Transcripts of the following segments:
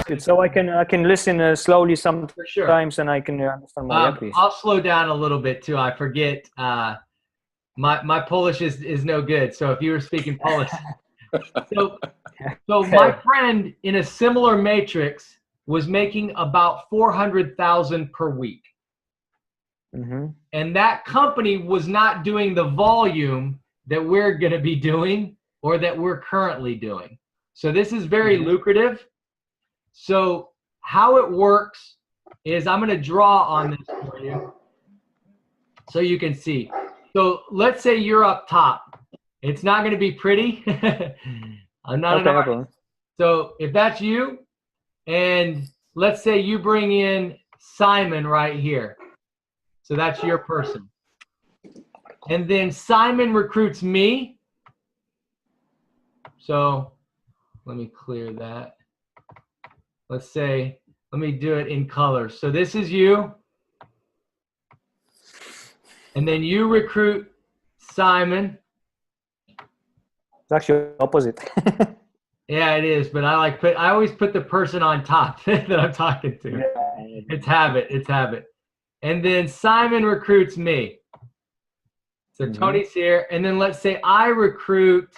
good. So I can listen slowly sometimes, For sure. and I can understand more. Yeah, please. I'll slow down a little bit too. I forget. My Polish is no good. So if you were speaking Polish, so Okay. my friend in a similar matrix was making about 400,000 per week. And that company was not doing the volume that we're going to be doing or that we're currently doing. So this is very lucrative. So how it works is I'm going to draw on this for you so you can see. So let's say you're up top. It's not going to be pretty. I'm not an artist. So if that's you, and let's say you bring in Simon right here. So that's your person. And then Simon recruits me. So let me clear that. Let's say, let me do it in color. So this is you. And then you recruit Simon. It's actually opposite. Yeah, it is. But I always put the person on top that I'm talking to. Yeah. It's habit. It's habit. And then Simon recruits me. So Tony's here. And then let's say I recruit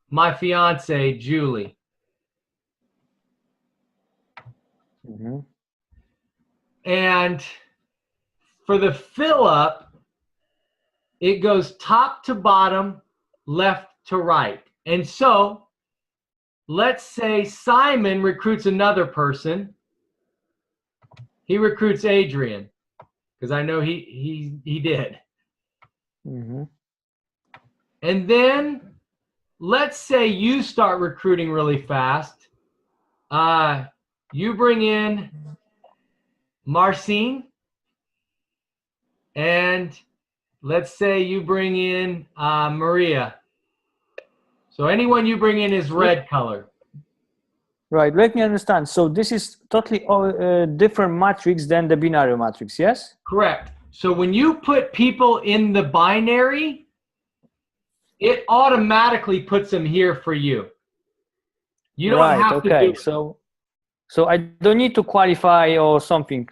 my fiance, Julie. And for the fill up, it goes top to bottom, left to right. And so let's say Simon recruits another person. He recruits Adrian. Because I know he did. And then let's say you start recruiting really fast. You bring in Marcin. And let's say you bring in Maria. So anyone you bring in is red color. Right, let me understand. So this is totally different matrix than the binary matrix, yes? Correct. So when you put people in the binary, it automatically puts them here for you. You don't have to do it. So I don't need to qualify or something.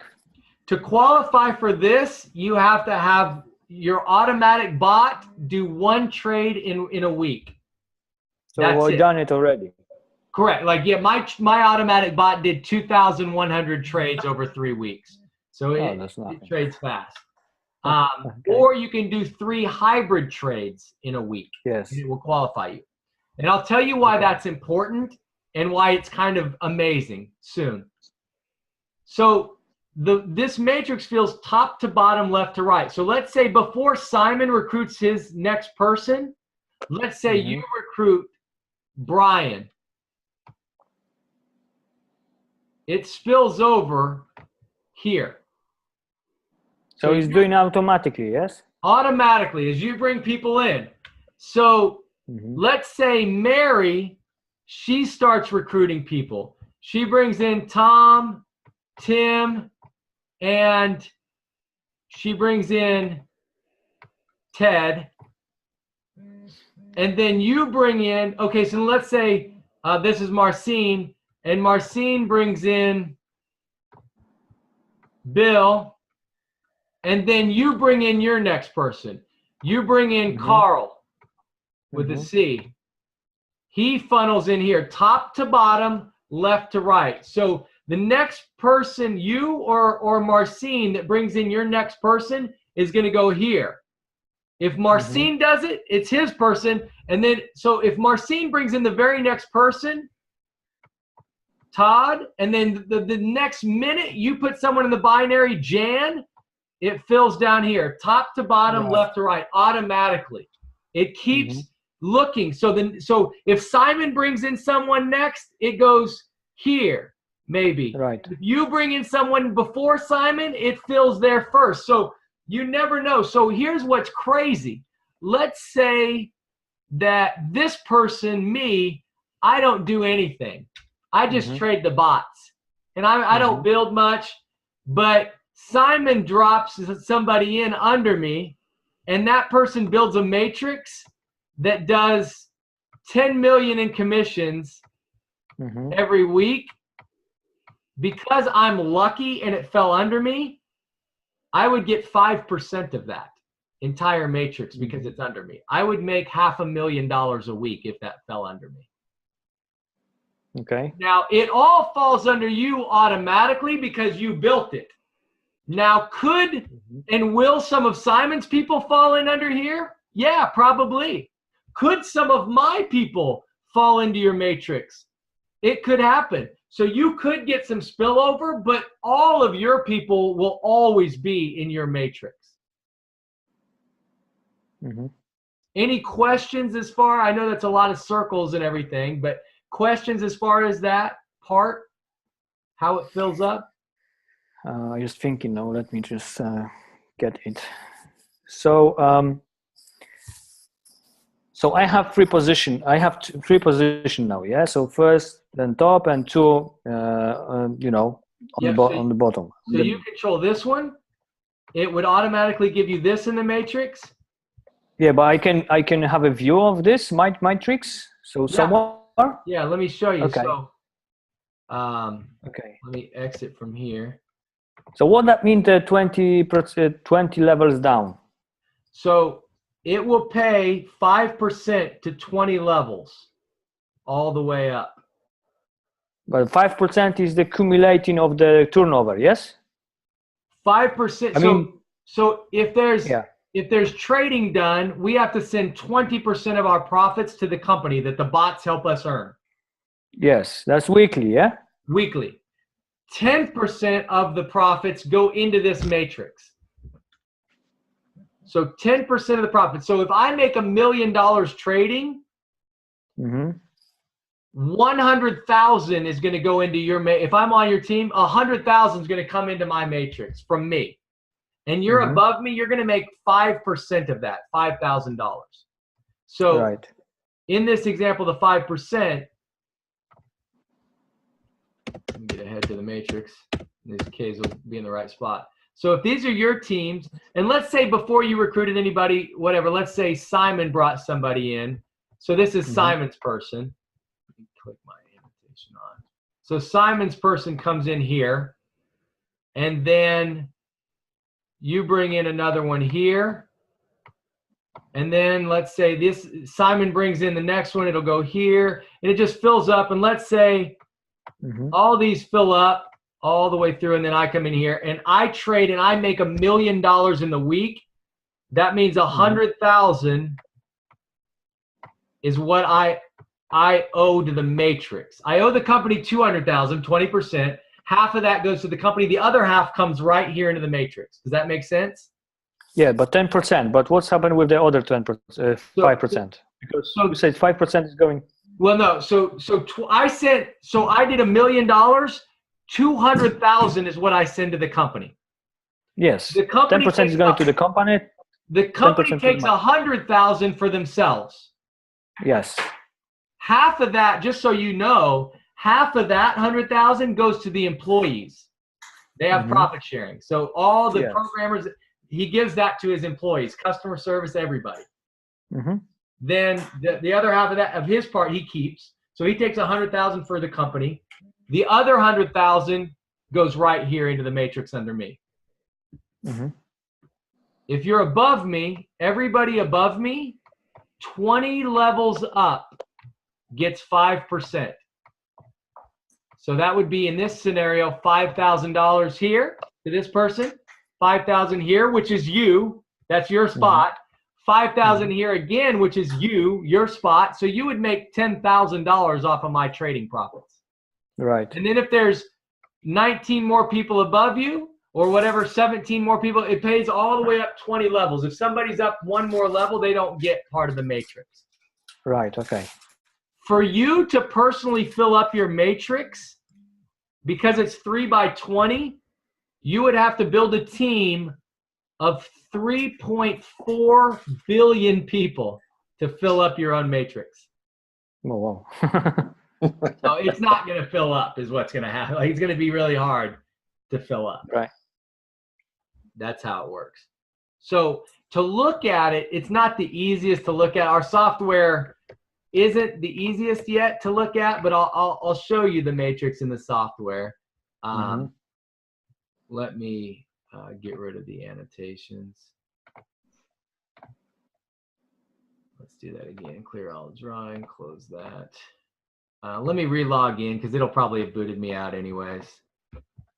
To qualify for this, you have to have your automatic bot do 1 trade in a week. So I've done it already. Correct. Like, yeah, my automatic bot did 2,100 trades over 3 weeks. So it trades fast. Or you can do 3 hybrid trades in a week. Yes. And it will qualify you. And I'll tell you why that's important and why it's kind of amazing soon. So this matrix feels top to bottom, left to right. So let's say before Simon recruits his next person, let's say you recruit Brian. It spills over here. So he's doing automatically, yes? Automatically, as you bring people in. So let's say Mary, she starts recruiting people. She brings in Tom, Tim, and she brings in Ted. And then you bring in, okay, so let's say this is Marcin, and Marcin brings in Bill, and then you bring in your next person. You bring in Carl with a C. He funnels in here, top to bottom, left to right. So the next person, you or Marcin, that brings in your next person is going to go here. If Marcin does it, it's his person. And then, so if Marcin brings in the very next person, Todd, and then the next minute you put someone in the binary, Jan, it fills down here, top to bottom, left to right, automatically. It keeps looking. So if Simon brings in someone next, it goes here, maybe. Right. If you bring in someone before Simon, it fills there first. So you never know. So here's what's crazy. Let's say that this person, me, I don't do anything. I just trade the bots. And I don't build much, but Simon drops somebody in under me, and that person builds a matrix that does 10 million in commissions every week. because I'm lucky and it fell under me, I would get 5% of that entire matrix because it's under me. I would make $500,000 a week if that fell under me. Okay. Now, it all falls under you automatically because you built it. Now, could and will some of Simon's people fall in under here? Yeah, probably. Could some of my people fall into your matrix? It could happen. So you could get some spillover, but all of your people will always be in your matrix. Any questions as far? I know that's a lot of circles and everything, but questions as far as that part, how it fills up? Just thinking now, let me just get it. So so I have three position. I have three position now. Yeah. So first, then top, and two, you know, on the bottom. So you control this one. It would automatically give you this in the matrix. Yeah, but I can have a view of this matrix. So somewhere. Yeah. Let me show you. Okay. So, okay. let me exit from here. So what that means? 20 levels down. So it will pay 5% to 20 levels all the way up. But 5% is the accumulating of the turnover, yes? 5%. I mean, so if there's trading done, we have to send 20% of our profits to the company that the bots help us earn. Yes, that's weekly, yeah? Weekly. 10% of the profits go into this matrix. So 10% of the profit. So if I make $1 million trading, 100,000 is going to go into your if I'm on your team, 100,000 is going to come into my matrix from me. And you're above me, you're going to make 5% of that, $5,000. So in this example, the 5%, let me get ahead to the matrix. These K's will be in the right spot. So if these are your teams, and let's say before you recruited anybody, whatever, let's say Simon brought somebody in. So this is Simon's person. Let me click my invitation on. So Simon's person comes in here, and then you bring in another one here. And then let's say this, Simon brings in the next one, it'll go here, and it just fills up. And let's say all these fill up all the way through, and then I come in here and I trade and I make $1 million in the week. That means 100,000 is what I owe to the matrix. I owe the company 200,000, 20%. Half of that goes to the company. The other half comes right here into the matrix. Does that make sense? Yeah, but 10%. But what's happened with the other 5%? Because you said 5% is going. Well, no. So I did $1 million. 200,000 is what I send to the company. Yes. The company 10% is going to the company. The company takes 100,000 for themselves. Yes. Half of that, just so you know, half of that 100,000 goes to the employees. They have profit sharing. So all the programmers, he gives that to his employees, customer service, everybody. Then the other half of that, of his part, he keeps. So he takes 100,000 for the company. The other 100,000 goes right here into the matrix under me. If you're above me, everybody above me, 20 levels up gets 5%. So that would be, in this scenario, $5,000 here to this person, 5,000 here, which is you. That's your spot. 5,000 here again, which is you, your spot. So you would make $10,000 off of my trading profits. Right. And then if there's 19 more people above you, or whatever, 17 more people, it pays all the way up 20 levels. If somebody's up one more level, they don't get part of the matrix. Right, okay. For you to personally fill up your matrix, because it's 3 by 20, you would have to build a team of 3.4 billion people to fill up your own matrix. Oh, wow. So it's not going to fill up is what's going to happen. Like, it's going to be really hard to fill up. Right. That's how it works. So to look at it, it's not the easiest to look at. Our software isn't the easiest yet to look at, but I'll show you the matrix in the software. Let me get rid of the annotations. Let's do that again. Clear all drawing, close that. Let me re-log in because it'll probably have booted me out anyways.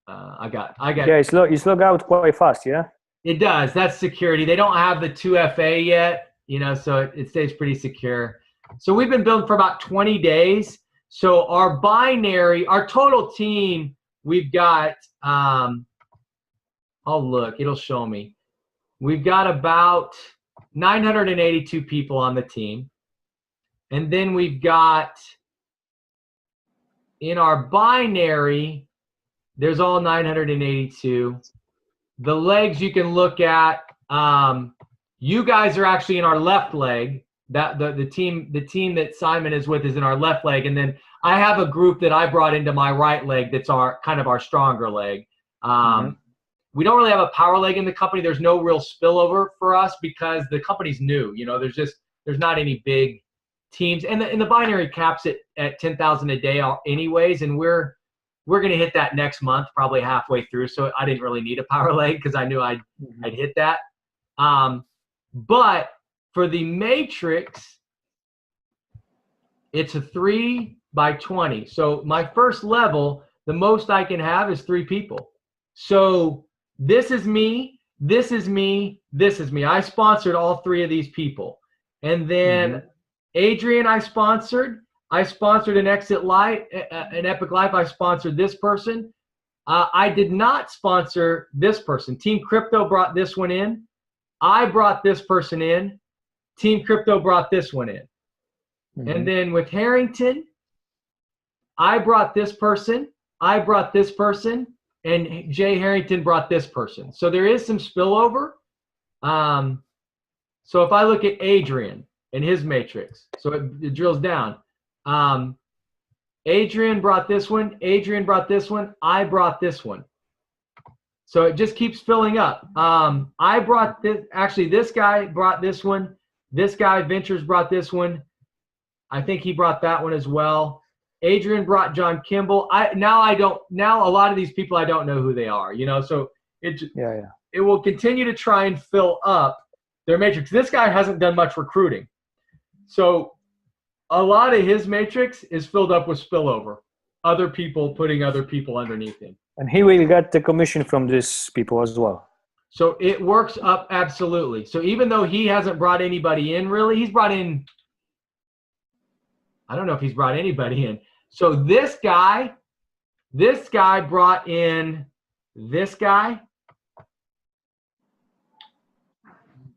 I got. Yeah, it's log out quite fast, yeah? It does. That's security. They don't have the 2FA yet, you know, so it stays pretty secure. So we've been building for about 20 days. So our binary, our total team, we've got, oh, look, it'll show me. We've got about 982 people on the team. And then we've got, in our binary, there's all 982. The legs you can look at, you guys are actually in our left leg. That the team that Simon is with is in our left leg, and then I have a group that I brought into my right leg that's our kind of our stronger leg. We don't really have a power leg in the company. There's no real spillover for us because the company's new. You know, there's not any big teams, and the binary caps it at 10,000 a day anyways, and we're going to hit that next month, probably halfway through. So I didn't really need a power leg because I knew I'd hit that. But for the matrix, it's a 3 by 20. So my first level, the most I can have is 3 people. So this is me, this is me, this is me. I sponsored all 3 of these people. And then Adrian, I sponsored an Exit Life, an Epic Life. I sponsored this person. I did not sponsor this person. Team Crypto brought this one in. I brought this person in. Team Crypto brought this one in. And then with Harrington, I brought this person. I brought this person. And Jay Harrington brought this person. So there is some spillover. So if I look at Adrian and his matrix, so it drills down. Adrian brought this one. Adrian brought this one. I brought this one. So it just keeps filling up. I brought this. Actually, this guy brought this one. This guy, Ventures, brought this one. I think he brought that one as well. Adrian brought John Kimball. Now a lot of these people, I don't know who they are, you know, so it will continue to try and fill up their matrix. This guy hasn't done much recruiting. So a lot of his matrix is filled up with spillover. Other people putting other people underneath him. And he will get the commission from these people as well. So it works up absolutely. So even though he hasn't brought anybody in really, he's brought in, I don't know if he's brought anybody in. So this guy brought in this guy.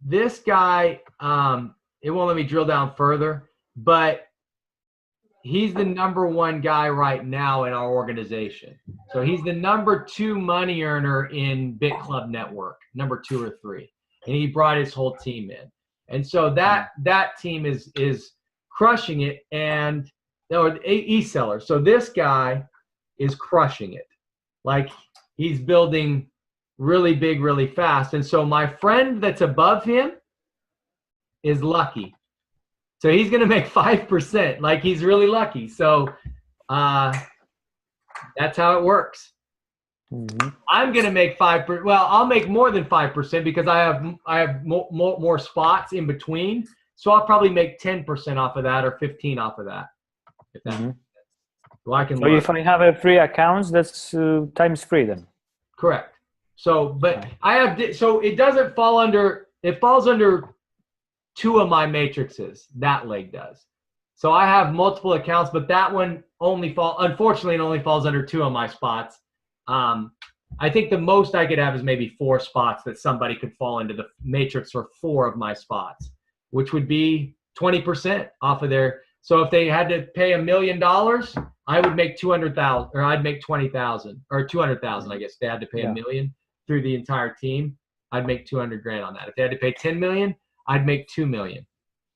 This guy, it won't let me drill down further, but he's the #1 guy right now in our organization. So he's the #2 money earner in Bit Club Network, #2 or 3. And he brought his whole team in. And so that team is crushing it, and e-seller. So this guy is crushing it. Like he's building really big, really fast. And so my friend that's above him is lucky. So he's going to make 5%. Like he's really lucky. So that's how it works. I'm going to make 5%. Well, I'll make more than 5% because I have more spots in between. So I'll probably make 10% off of that or 15 off of that. If that makes sense. Well, I can. So if I have a free accounts, that's times 3 then. Correct. So, but I have. So it doesn't fall under. It falls under 2 of my matrices. That leg does. So I have multiple accounts, but that one unfortunately, it only falls under 2 of my spots. I think the most I could have is maybe 4 spots that somebody could fall into the matrix for 4 of my spots, which would be 20% off of their. So if they had to pay $1 million, I would make 200,000, or I'd make 20,000 or 200,000. I guess if they had to pay $1 million through the entire team, I'd make 200 grand on that. If they had to pay 10 million, I'd make 2 million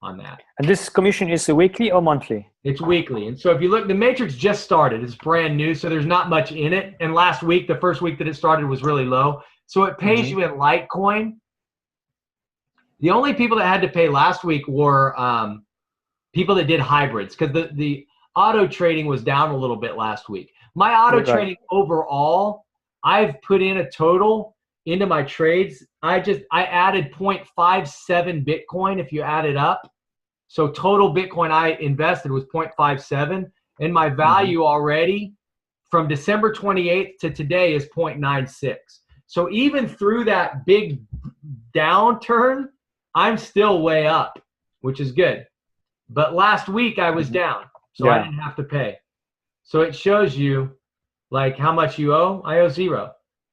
on that. And this commission is weekly or monthly? It's weekly. And so if you look, the matrix just started. It's brand new, so there's not much in it. And last week, the first week that it started was really low. So it pays you in Litecoin. The only people that had to pay last week were people that did hybrids, because the auto trading was down a little bit last week. My auto Right. trading overall, I've put in a total into my trades. I added 0.57 Bitcoin if you add it up. So total Bitcoin I invested was 0.57, and my value already from December 28th to today is 0.96. So even through that big downturn, I'm still way up, which is good. But last week I was down, so I didn't have to pay. So it shows you like how much you owe. I owe 0.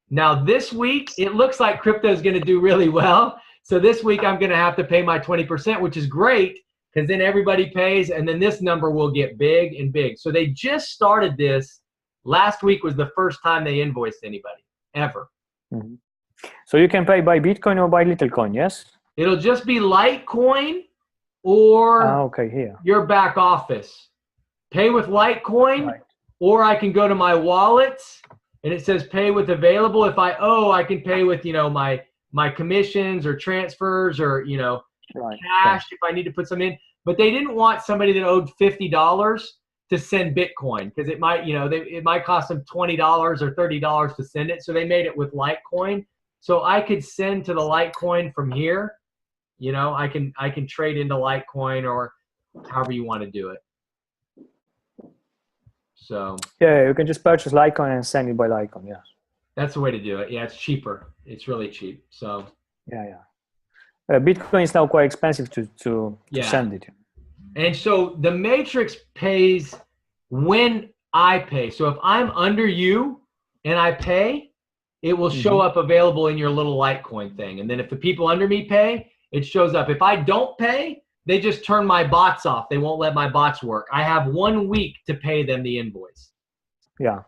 Now this week, it looks like crypto is going to do really well. So this week I'm going to have to pay my 20%, which is great because then everybody pays, and then this number will get big and big. So they just started this. Last week was the first time they invoiced anybody, ever. So you can pay by Bitcoin or by Littlecoin, yes? It'll just be Litecoin or okay, here. your back office. Pay with Litecoin, or I can go to my wallets, and it says pay with available. If I owe, I can pay with, you know, my commissions or transfers or, you know, cash if I need to put some in. But they didn't want somebody that owed $50 to send Bitcoin because it might, you know, it might cost them $20 or $30 to send it. So they made it with Litecoin. So I could send to the Litecoin from here. You know, I can trade into Litecoin or however you want to do it. So yeah, you can just purchase Litecoin and send it by Litecoin. Yeah, that's the way to do it. Yeah, it's cheaper. It's really cheap. So yeah. Bitcoin is now quite expensive to send it. And so the matrix pays when I pay. So if I'm under you and I pay, it will show up available in your little Litecoin thing. And then if the people under me pay, it shows up. If I don't pay, they just turn my bots off. They won't let my bots work. I have 1 week to pay them the invoice. Yeah.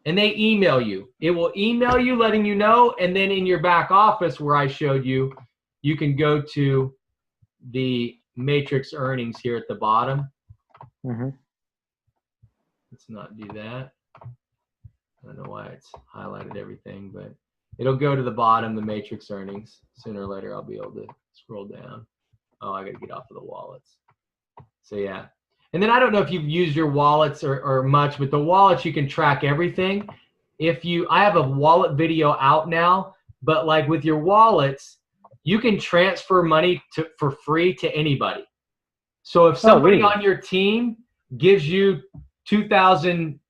And they email you. It will email you letting you know. And then in your back office where I showed you, you can go to the matrix earnings here at the bottom. Let's not do that. I don't know why it's highlighted everything, but it'll go to the bottom, the matrix earnings. Sooner or later, I'll be able to scroll down. Oh, I got to get off of the wallets. So yeah. And then I don't know if you've used your wallets or much, but the wallets, you can track everything. I have a wallet video out now, but like with your wallets, you can transfer money for free to anybody. So if somebody on your team gives you 2,000,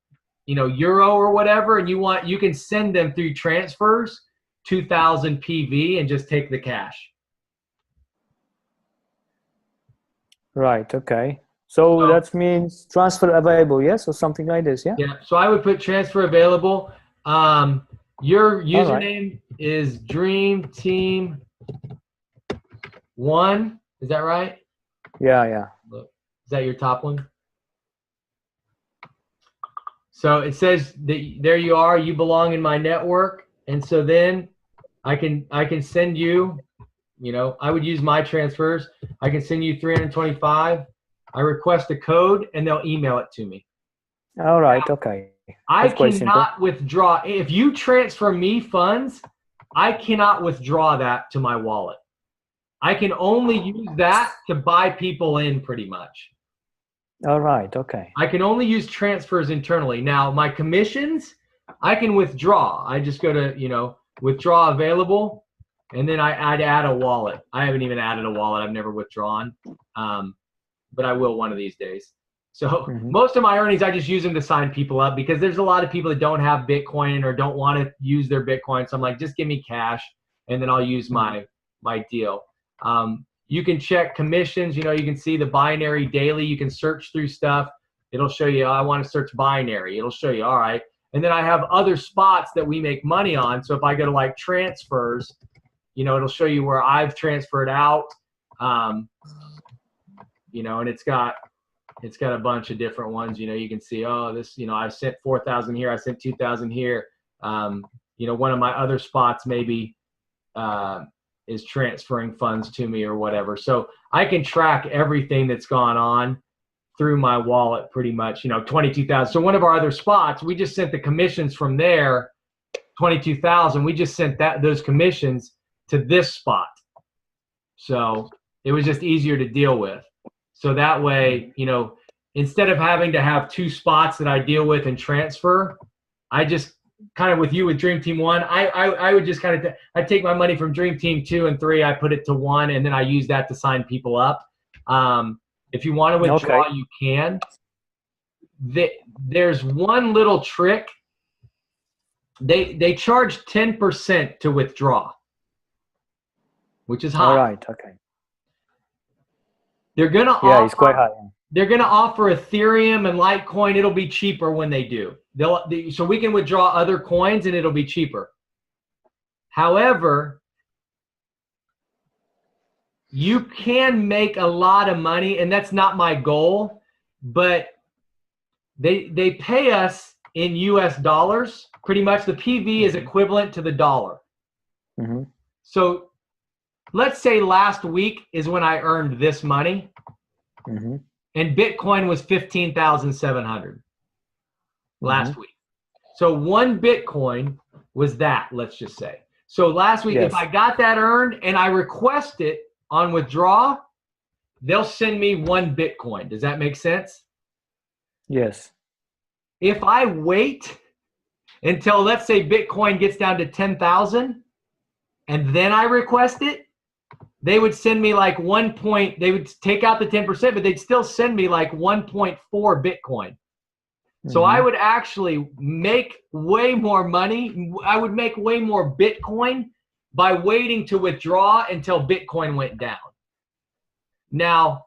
you know, euro or whatever, and you can send them through transfers, 2,000 PV, and just take the cash. Right. Okay. So that means transfer available, yes, or something like this, yeah? Yeah. So I would put transfer available. Your username is Dream Team 1. Is that right? Yeah. Look, is that your top one? So it says that there you are. You belong in my network, and so then I can send you. You know, I would use my transfers. I can send you 325. I request a code, and they'll email it to me. All right. Okay. I cannot withdraw. If you transfer me funds, I cannot withdraw that to my wallet. I can only use that to buy people in pretty much. All right. Okay. I can only use transfers internally. Now, my commissions, I can withdraw. I just go to, you know, withdraw available, and then I'd add a wallet. I haven't even added a wallet. I've never withdrawn, but I will one of these days. So most of my earnings, I just use them to sign people up because there's a lot of people that don't have Bitcoin or don't want to use their Bitcoin. So I'm like, just give me cash, and then I'll use my deal. You can check commissions. You know, you can see the binary daily. You can search through stuff. It'll show you, I want to search binary. It'll show you, all right. And then I have other spots that we make money on. So if I go to like transfers, you know, it'll show you where I've transferred out, you know, and it's got a bunch of different ones. You know, you can see, oh, this, you know, I sent 4,000 here. I sent 2,000 here. You know, one of my other spots maybe is transferring funds to me or whatever. So I can track everything that's gone on through my wallet pretty much, you know, 22,000. So one of our other spots, we just sent the commissions from there, 22,000. We just sent those commissions to this spot. So it was just easier to deal with. So that way, you know, instead of having to have 2 spots that I deal with and transfer, I just kind of with you with Dream Team 1, I would just kind of I take my money from Dream Team 2 and 3, I put it to 1, and then I use that to sign people up. If you want to withdraw, you can. There's one little trick. They charge 10% to withdraw, which is high. All right. Okay. They're gonna it's quite high. They're gonna offer Ethereum and Litecoin. It'll be cheaper when they do. So we can withdraw other coins and it'll be cheaper. However, you can make a lot of money, and that's not my goal, but they pay us in US dollars. Pretty much the PV is equivalent to the dollar. Mm-hmm. So let's say last week is when I earned this money, mm-hmm. and Bitcoin was 15,700 last week. So 1 Bitcoin was that, let's just say. So last week, if I got that earned and I request it on withdraw, they'll send me 1 Bitcoin. Does that make sense? Yes. If I wait until, let's say, Bitcoin gets down to 10,000 and then I request it, they would send me like they would take out the 10%, but they'd still send me like 1.4 Bitcoin. So I would actually make way more money. I would make way more Bitcoin by waiting to withdraw until Bitcoin went down. Now,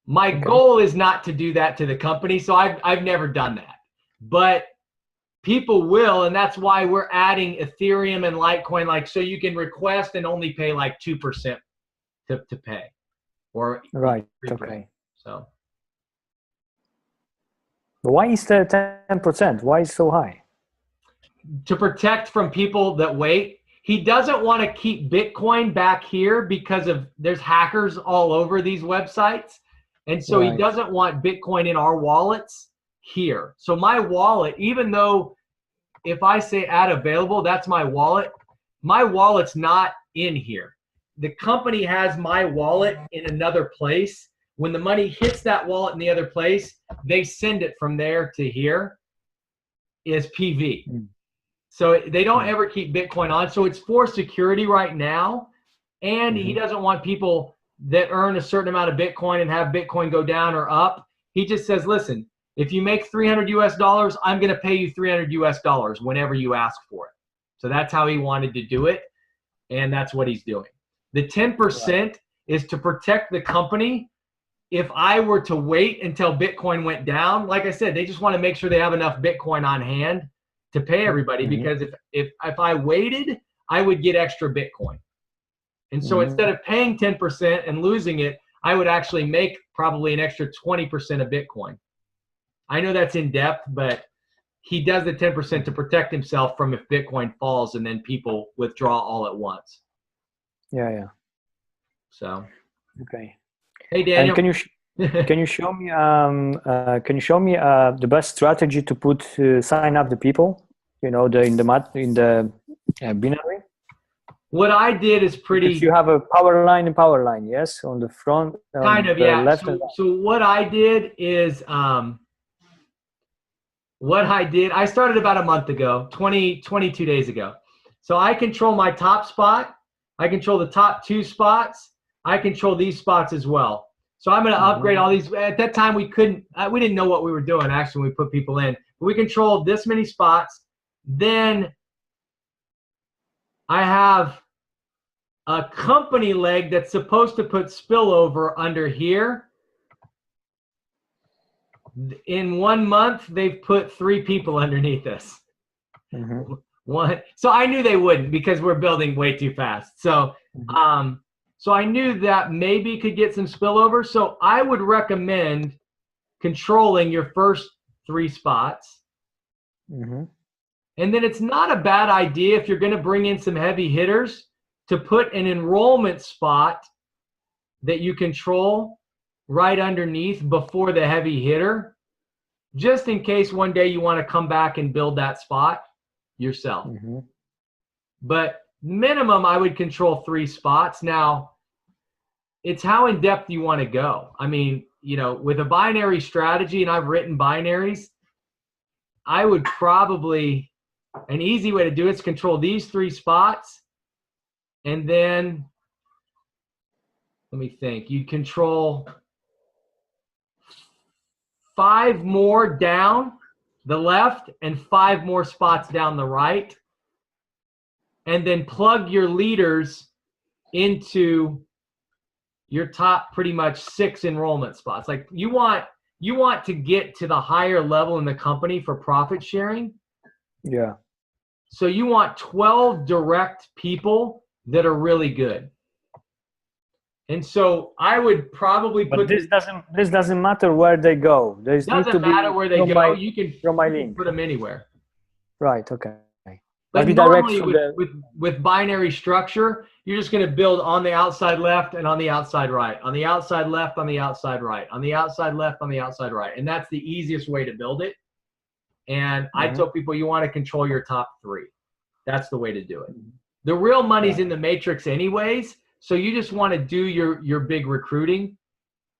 my goal is not to do that to the company, so I've never done that. But people will, and that's why we're adding Ethereum and Litecoin, like, so you can request and only pay like 2% to pay. Or right. 3%. Okay. So. But why is the 10%? Why is it so high? To protect from people that wait. He doesn't want to keep Bitcoin back here because there's hackers all over these websites. And so he doesn't want Bitcoin in our wallets here. So my wallet, even though if I say add available, that's my wallet's not in here. The company has my wallet in another place. When the money hits that wallet in the other place, they send it from there to here is PV. So they don't ever keep Bitcoin on. So it's for security right now. And he doesn't want people that earn a certain amount of Bitcoin and have Bitcoin go down or up. He just says, listen, if you make $300 US, I'm going to pay you $300 US whenever you ask for it. So that's how he wanted to do it. And that's what he's doing. The 10% is to protect the company. If I were to wait until Bitcoin went down, like I said, they just want to make sure they have enough Bitcoin on hand to pay everybody, because if I waited, I would get extra Bitcoin. And so instead of paying 10% and losing it, I would actually make probably an extra 20% of Bitcoin. I know that's in depth, but he does the 10% to protect himself from if Bitcoin falls and then people withdraw all at once. Yeah. So. Okay. Hey Daniel. And can you show me the best strategy to put sign up the people? You know, in the binary. What I did is pretty. Because you have a power line, yes, on the front. Kind of, yeah. Left so what I did is I started about a month ago, 22 days ago. So I control my top spot. I control the top 2 spots. I control these spots as well. So I'm going to upgrade all these. At that time, we didn't know what we were doing, actually, when we put people in. But we controlled this many spots. Then I have a company leg that's supposed to put spillover under here. In 1 month, they've put 3 people underneath us. One. So I knew they wouldn't, because we're building way too fast. So, so I knew that maybe could get some spillover. So I would recommend controlling your first 3 spots. And then it's not a bad idea, if you're going to bring in some heavy hitters, to put an enrollment spot that you control right underneath before the heavy hitter, just in case one day you want to come back and build that spot yourself. But minimum, I would control 3 spots. Now, it's how in depth you want to go. I mean, you know, with a binary strategy, and I've written binaries, I would probably, an easy way to do it is control these 3 spots. And then, let me think, you control 5 more down the left and 5 more spots down the right. And then plug your leaders into your top pretty much 6 enrollment spots. Like you want to get to the higher level in the company for profit sharing. Yeah. So you want 12 direct people that are really good. And so I would probably put. But this doesn't matter where they go. It doesn't matter where they go. You can put them anywhere. Right. Okay. But normally with binary structure, you're just going to build on the outside left and on the outside right, on the outside left, on the outside right, on the outside left, on the outside right. And that's the easiest way to build it. And I tell people you want to control your top 3. That's the way to do it. The real money's in the matrix anyways. So you just want to do your big recruiting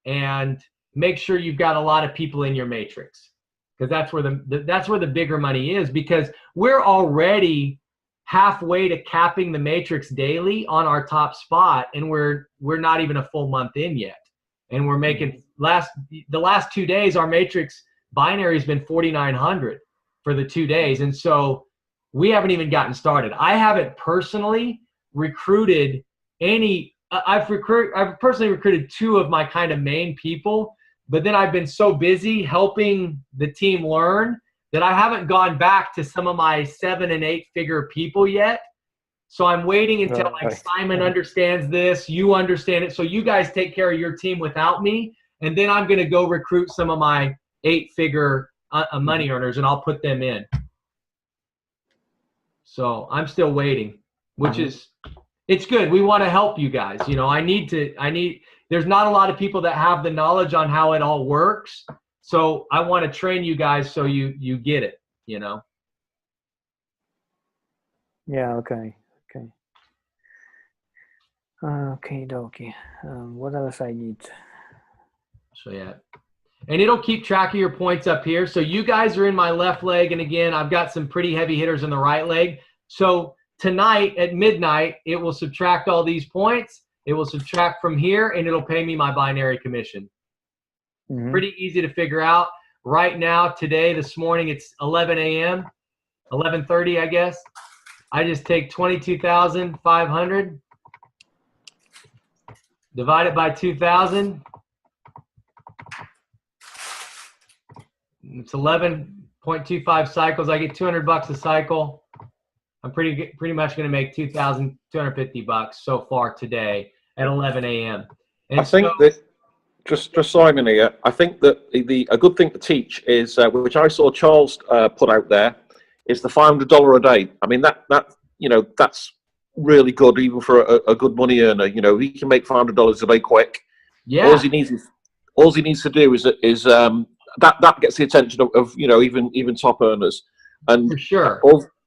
and make sure you've got a lot of people in your matrix. Because that's where the bigger money is, because we're already halfway to capping the matrix daily on our top spot, and we're not even a full month in yet, and we're making the last 2 days our matrix binary has been 4,900 for the 2 days, and so we haven't even gotten started. I haven't personally recruited any. I've personally recruited 2 of my kind of main people. But then I've been so busy helping the team learn that I haven't gone back to some of my 7- and 8-figure people yet. So I'm waiting until like Simon understands this, you understand it. So you guys take care of your team without me. And then I'm going to go recruit some of my 8-figure money earners, and I'll put them in. So I'm still waiting, which is, it's good. We want to help you guys. You know, there's not a lot of people that have the knowledge on how it all works. So I want to train you guys so you get it, you know? Yeah, okay. Okay, dokie. What else I need? So yeah. And it'll keep track of your points up here. So you guys are in my left leg. And again, I've got some pretty heavy hitters in the right leg. So tonight at midnight, it will subtract all these points. It will subtract from here, and it'll pay me my binary commission. Pretty easy to figure out. Right now, today, this morning, it's 11 a.m., 11:30, I guess. I just take 22,500, divide it by 2,000. It's 11.25 cycles. I get $200 a cycle. I'm pretty much going to make $2,250 so far today at 11 a.m. I think that just Simon here. I think that a good thing to teach is, which I saw Charles put out there, is the $500 a day. I mean that's really good even for a good money earner. You know, he can make $500 a day quick. Yeah. All he needs to do is that gets the attention of even top earners. And for sure.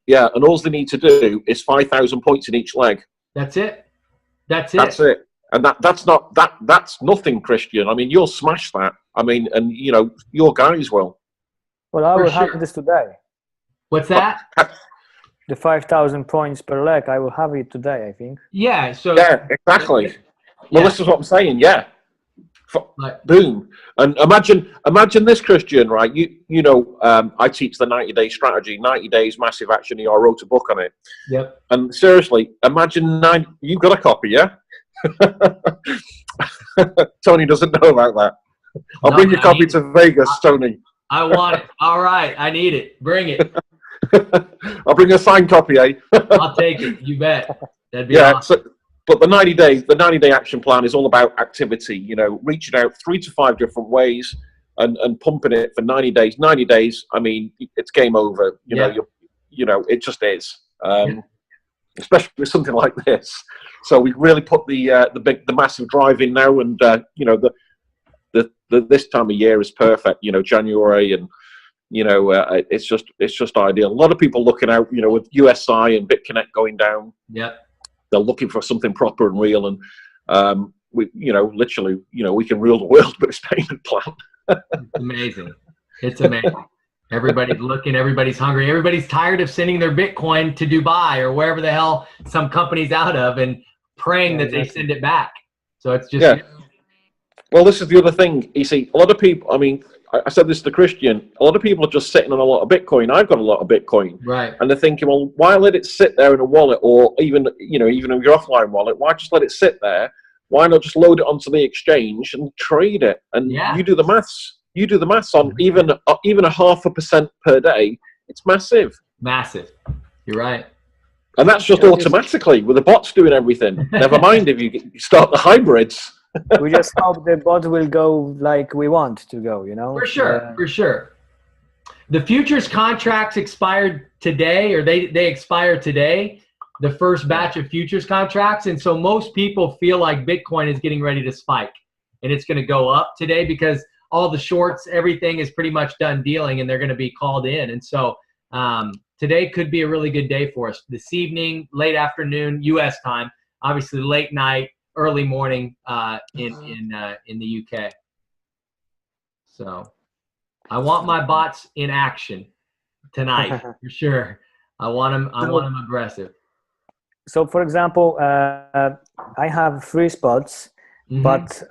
And all they need to do is 5,000 points in each leg. That's it. That's it. And that's nothing, Christian. I mean, you'll smash that. I mean, and your guys will. Well, I will have this today. What's that? The 5,000 points per leg. I will have it today, I think. Yeah. So. Yeah, exactly. Well, this is what I'm saying. Yeah. Boom. And imagine this, Christian, right? I teach the 90-day strategy, 90 days massive action. I wrote a book on it. Yep. And seriously, imagine you've got a copy, yeah? Tony doesn't know about that. I'll bring your copy to Vegas, Tony. I want it. All right. I need it. Bring it. I'll bring a signed copy, eh? I'll take it. You bet. That'd be awesome. But the 90-day action plan is all about activity, reaching out 3 to 5 different ways and pumping it for 90 days. 90 days, I mean, it's game over. It just is. Especially with something like this. So we really put the massive drive in now, and this time of year is perfect. January, and it's just ideal. A lot of people looking out, with USI and BitConnect going down. Yep. They're looking for something proper and real, and we, literally, we can rule the world with this payment plan. It's amazing. It's amazing. Everybody's looking, everybody's hungry, everybody's tired of sending their Bitcoin to Dubai or wherever the hell some company's out of and praying that they send it back. So it's just. Yeah. Well, this is the other thing. You see, a lot of people, I mean, I said this to Christian, a lot of people are just sitting on a lot of Bitcoin. I've got a lot of Bitcoin. Right. And they're thinking, well, why let it sit there in a wallet, or even in your offline wallet? Why just let it sit there? Why not just load it onto the exchange and trade it? And you do the maths. You do the maths on even a 0.5% per day. It's massive. Massive. You're right. And that's just automatically with the bots doing everything. Never mind if you start the hybrids. We just hope the bot will go like we want to go, For sure, for sure. The futures contracts expired today, or they expire today, the first batch of futures contracts. And so most people feel like Bitcoin is getting ready to spike. And it's going to go up today because all the shorts, everything is pretty much done dealing, and they're going to be called in. And so today could be a really good day for us. This evening, late afternoon, U.S. time, obviously late night, early morning in the UK. So I want my bots in action tonight for sure. I want them aggressive. So for example, I have 3 spots, but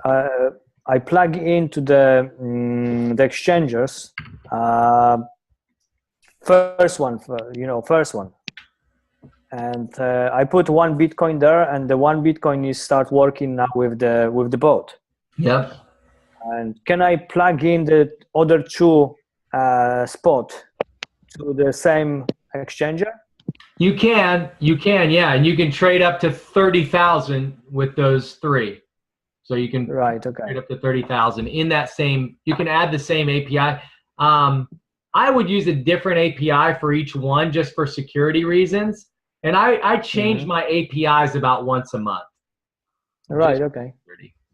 I plug into the exchangers. First one, and I put 1 Bitcoin there, and the 1 Bitcoin is start working now with the bot. Yep. And can I plug in the other 2 spot to the same exchanger? You can, yeah, and you can trade up to 30,000 with those 3. So you can trade up to 30,000 in that same. You can add the same API. I would use a different API for each one just for security reasons. And I change my APIs about once a month. Right, okay.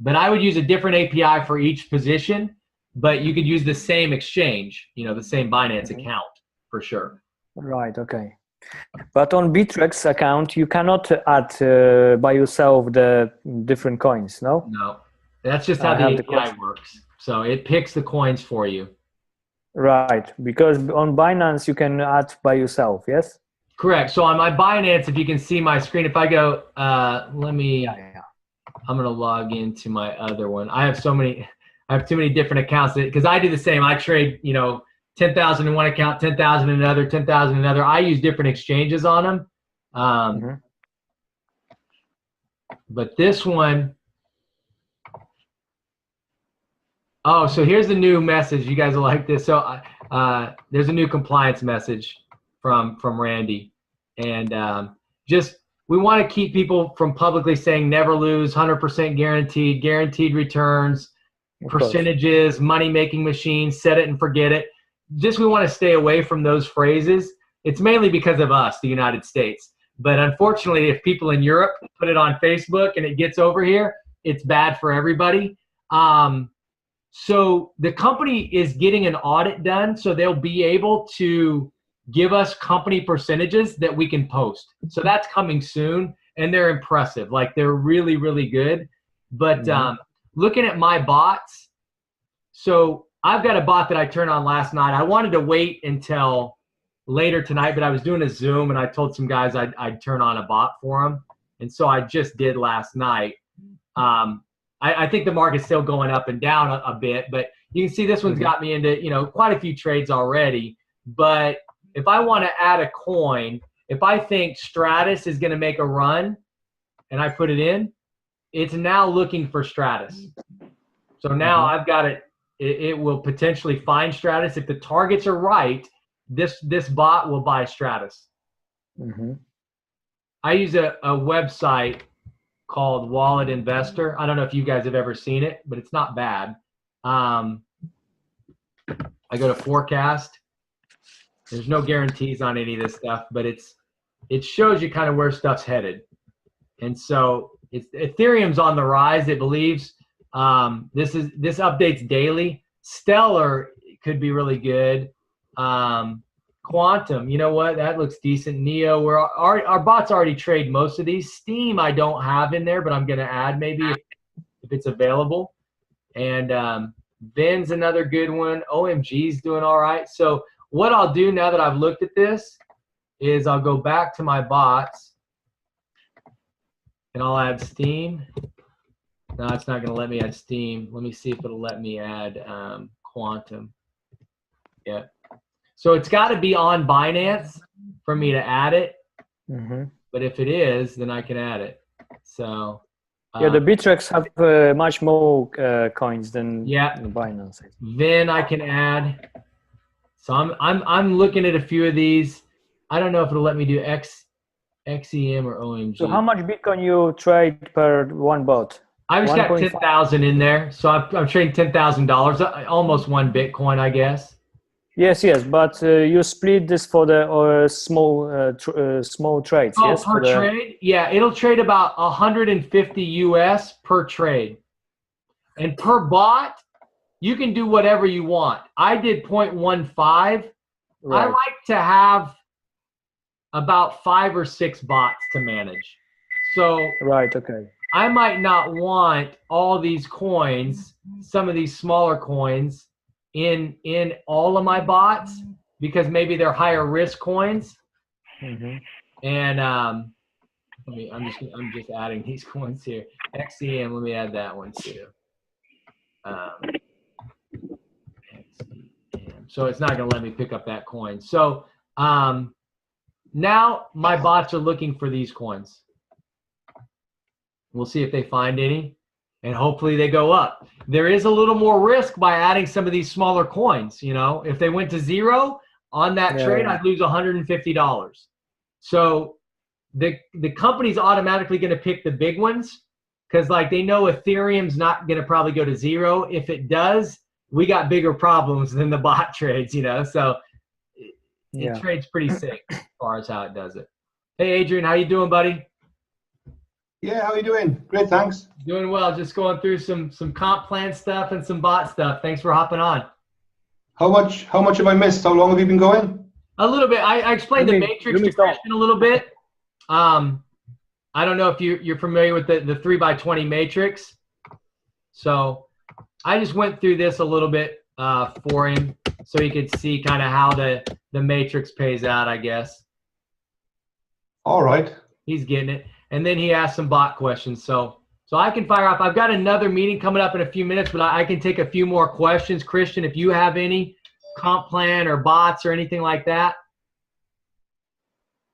But I would use a different API for each position, but you could use the same exchange, the same Binance account for sure. Right, okay. But on Bittrex account, you cannot add by yourself the different coins, no? No, that's just how the API works. So it picks the coins for you. Right, because on Binance, you can add by yourself, yes? Correct. So on my Binance, if you can see my screen, if I go, let me, I'm going to log into my other one. I have too many different accounts because I do the same. I trade, 10,000 in one account, 10,000 in another, 10,000 in another. I use different exchanges on them. But this one, so here's the new message. You guys will like this. So there's a new compliance message from Randy. And we want to keep people from publicly saying never lose, 100% guaranteed returns, percentages, money-making machines, set it and forget it. We want to stay away from those phrases. It's mainly because of us, the United States. But unfortunately, if people in Europe put it on Facebook and it gets over here, it's bad for everybody. So the company is getting an audit done, so they'll be able to give us company percentages that we can post. So that's coming soon, and they're impressive. Like, they're really, really good. But looking at my bots, so I've got a bot that I turned on last night. I wanted to wait until later tonight, but I was doing a Zoom, and I told some guys I'd turn on a bot for them. And so I just did last night. I think the market's still going up and down a bit, but you can see this one's got me into, quite a few trades already. But if I want to add a coin, if I think Stratus is going to make a run and I put it in, it's now looking for Stratus. So now I've got it. It will potentially find Stratus. If the targets are right, this bot will buy Stratus. I use a website called Wallet Investor. I don't know if you guys have ever seen it, but it's not bad. I go to forecast. There's no guarantees on any of this stuff, but it shows you kind of where stuff's headed. And so Ethereum's on the rise, it believes. This updates daily. Stellar could be really good. Quantum, you know what? That looks decent. Neo, our bots already trade most of these. Steam, I don't have in there, but I'm going to add maybe if it's available. And Ven's another good one. OMG's doing all right. So what I'll do now that I've looked at this is I'll go back to my bots and I'll add Steam. No, it's not going to let me add Steam. Let me see if it'll let me add Quantum. Yeah. So it's got to be on Binance for me to add it. But if it is, then I can add it. So yeah, the Bittrex have much more coins than the Binance. Then I can add. So I'm looking at a few of these. I don't know if it'll let me do XEM or OMG. So how much Bitcoin you trade per one bot? I just got 10,000 in there, so I'm trading $10,000, almost one Bitcoin, I guess. Yes, but you split this for the small trades. Oh, yes, per trade? Yeah, it'll trade about 150 US per trade. And per bot, you can do whatever you want. I did 0.15. Right. I like to have about 5 or 6 bots to manage. So okay. I might not want all these coins, some of these smaller coins, in all of my bots because maybe they're higher risk coins. And I'm just adding these coins here. XEM, let me add that one too. XEM. So it's not going to let me pick up that coin. So now my bots are looking for these coins. We'll see if they find any, and hopefully they go up. There is a little more risk by adding some of these smaller coins. You know, if they went to zero on that trade, I'd lose $150. So the company's automatically going to pick the big ones because, like, they know Ethereum's not going to probably go to zero. If it does, we got bigger problems than the bot trades. You know, so it trades pretty sick as far as how it does it. Hey, Adrian, how you doing, buddy? Yeah, how are you doing? Great, thanks. Doing well. Just going through some comp plan stuff and some bot stuff. Thanks for hopping on. How much have I missed? How long have you been going? A little bit. I explained the matrix to Christian a little bit. I don't know if you're familiar with the 3x20 matrix. So I just went through this a little bit for him so he could see kind of how the matrix pays out, I guess. All right. He's getting it. And then he asked some bot questions. So I can fire off. I've got another meeting coming up in a few minutes, but I can take a few more questions. Christian, if you have any comp plan or bots or anything like that.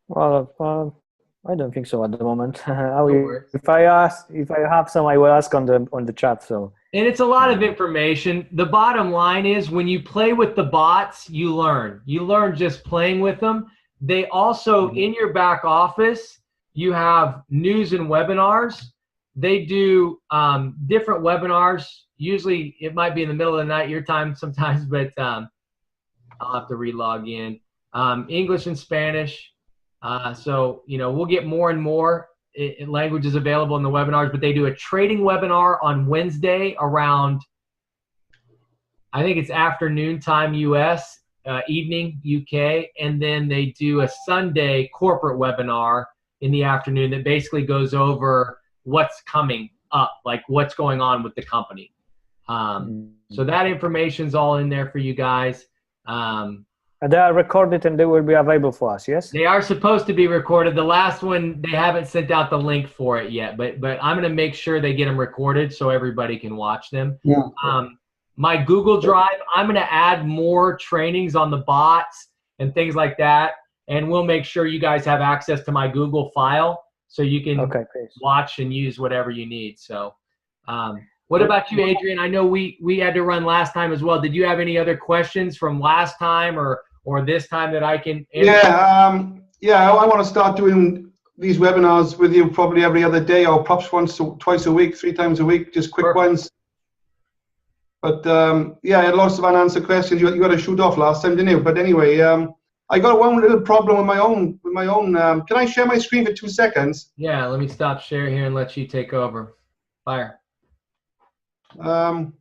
Well, I don't think so at the moment. If I have some, I will ask on the chat. So. And it's a lot of information. The bottom line is when you play with the bots, you learn. You learn just playing with them. They also, in your back office, you have news and webinars. They do different webinars. Usually it might be in the middle of the night, your time sometimes, but I'll have to re-log in. English and Spanish. So, you know, we'll get more and more languages available in the webinars, but they do a trading webinar on Wednesday around, I think it's afternoon time US, evening UK, and then they do a Sunday corporate webinar in the afternoon that basically goes over what's coming up, like what's going on with the company. So that information's all in there for you guys. And they are recorded and they will be available for us, yes? They are supposed to be recorded. The last one, they haven't sent out the link for it yet, but I'm going to make sure they get them recorded so everybody can watch them. Yeah. My Google Drive, I'm going to add more trainings on the bots and things like that. And we'll make sure you guys have access to my Google file so you can watch and use whatever you need. So what about you, Adrian? I know we had to run last time as well. Did you have any other questions from last time or this time that I can answer? Yeah, I want to start doing these webinars with you probably every other day or perhaps twice a week, 3 times a week, just quick ones. But yeah, I had lots of unanswered questions. You got to shoot off last time, didn't you? But anyway, I got one little problem with my own. Can I share my screen for 2 seconds? Yeah, let me stop share here and let you take over. Fire. How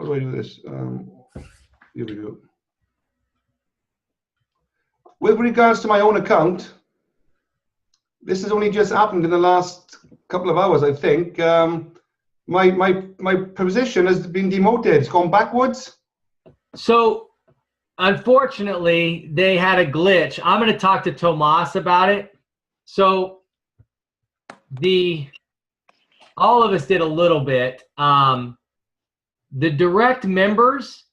do I do this? Here we go. With regards to my own account, this has only just happened in the last couple of hours, I think. my position has been demoted. It's gone backwards. So unfortunately, they had a glitch. I'm going to talk to Tomas about it. So all of us did a little bit. The direct members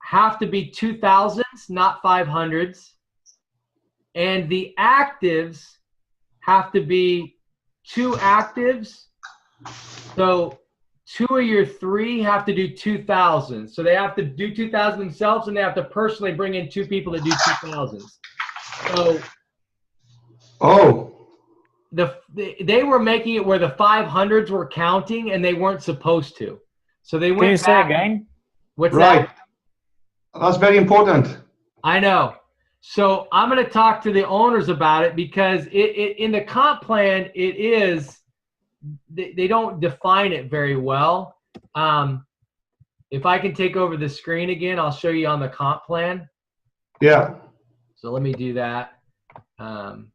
have to be 2000s, not 500s. And the actives have to be 2 actives. So 2 of your 3 have to do 2000. So they have to do 2000 themselves, and they have to personally bring in 2 people that do 2000s. So they were making it where the 500s were counting, and they weren't supposed to. So they went. Can you say again? What's right. that? That's very important. I know. So I'm going to talk to the owners about it, because in the comp plan, they don't define it very well. If I can take over the screen again, I'll show you on the comp plan. Yeah. So let me do that. So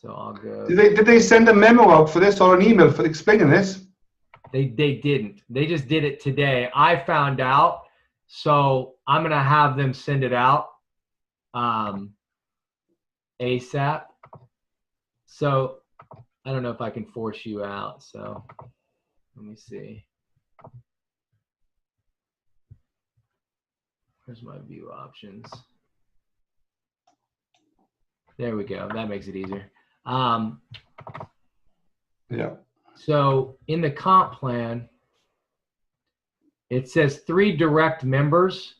I'll go. Did they send a memo out for this or an email for explaining this? They didn't. They just did it today. I found out, so I'm gonna have them send it out ASAP. So I don't know if I can force you out. So let me see. Where's my view options? There we go. That makes it easier. Yeah. So in the comp plan, it says 3 direct members.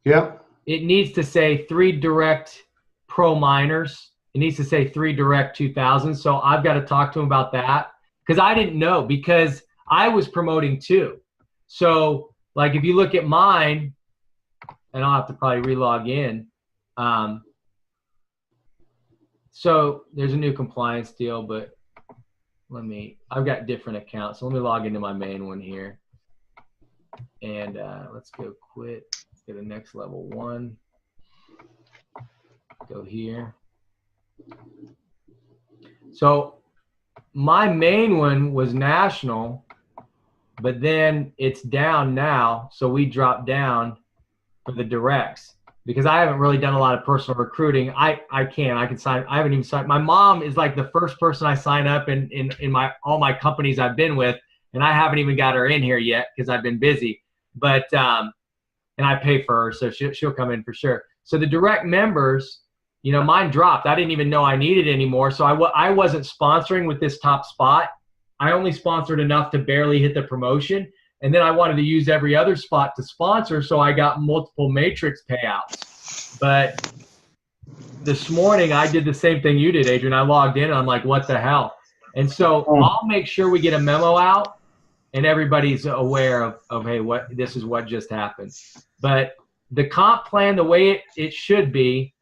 Yeah. It needs to say 3 direct pro miners. It needs to say 3 direct 2000. So I've got to talk to him about that, because I didn't know, because I was promoting 2. So like if you look at mine, and I'll have to probably relog in. So there's a new compliance deal, but I've got different accounts. So let me log into my main one here. And let's go quit. Let's go to next level 1. Go here. So my main one was national, but then it's down now. So we dropped down for the directs, because I haven't really done a lot of personal recruiting. I can sign. I haven't even signed. My mom is like the first person I sign up in all my companies I've been with, and I haven't even got her in here yet because I've been busy. But and I pay for her, so she'll come in for sure. So the direct members, mine dropped. I didn't even know I needed it anymore. So I wasn't sponsoring with this top spot. I only sponsored enough to barely hit the promotion. And then I wanted to use every other spot to sponsor, so I got multiple matrix payouts. But this morning, I did the same thing you did, Adrian. I logged in, and I'm like, what the hell? And so I'll make sure we get a memo out, and everybody's aware of hey, this is what just happened. But the comp plan, the way it should be,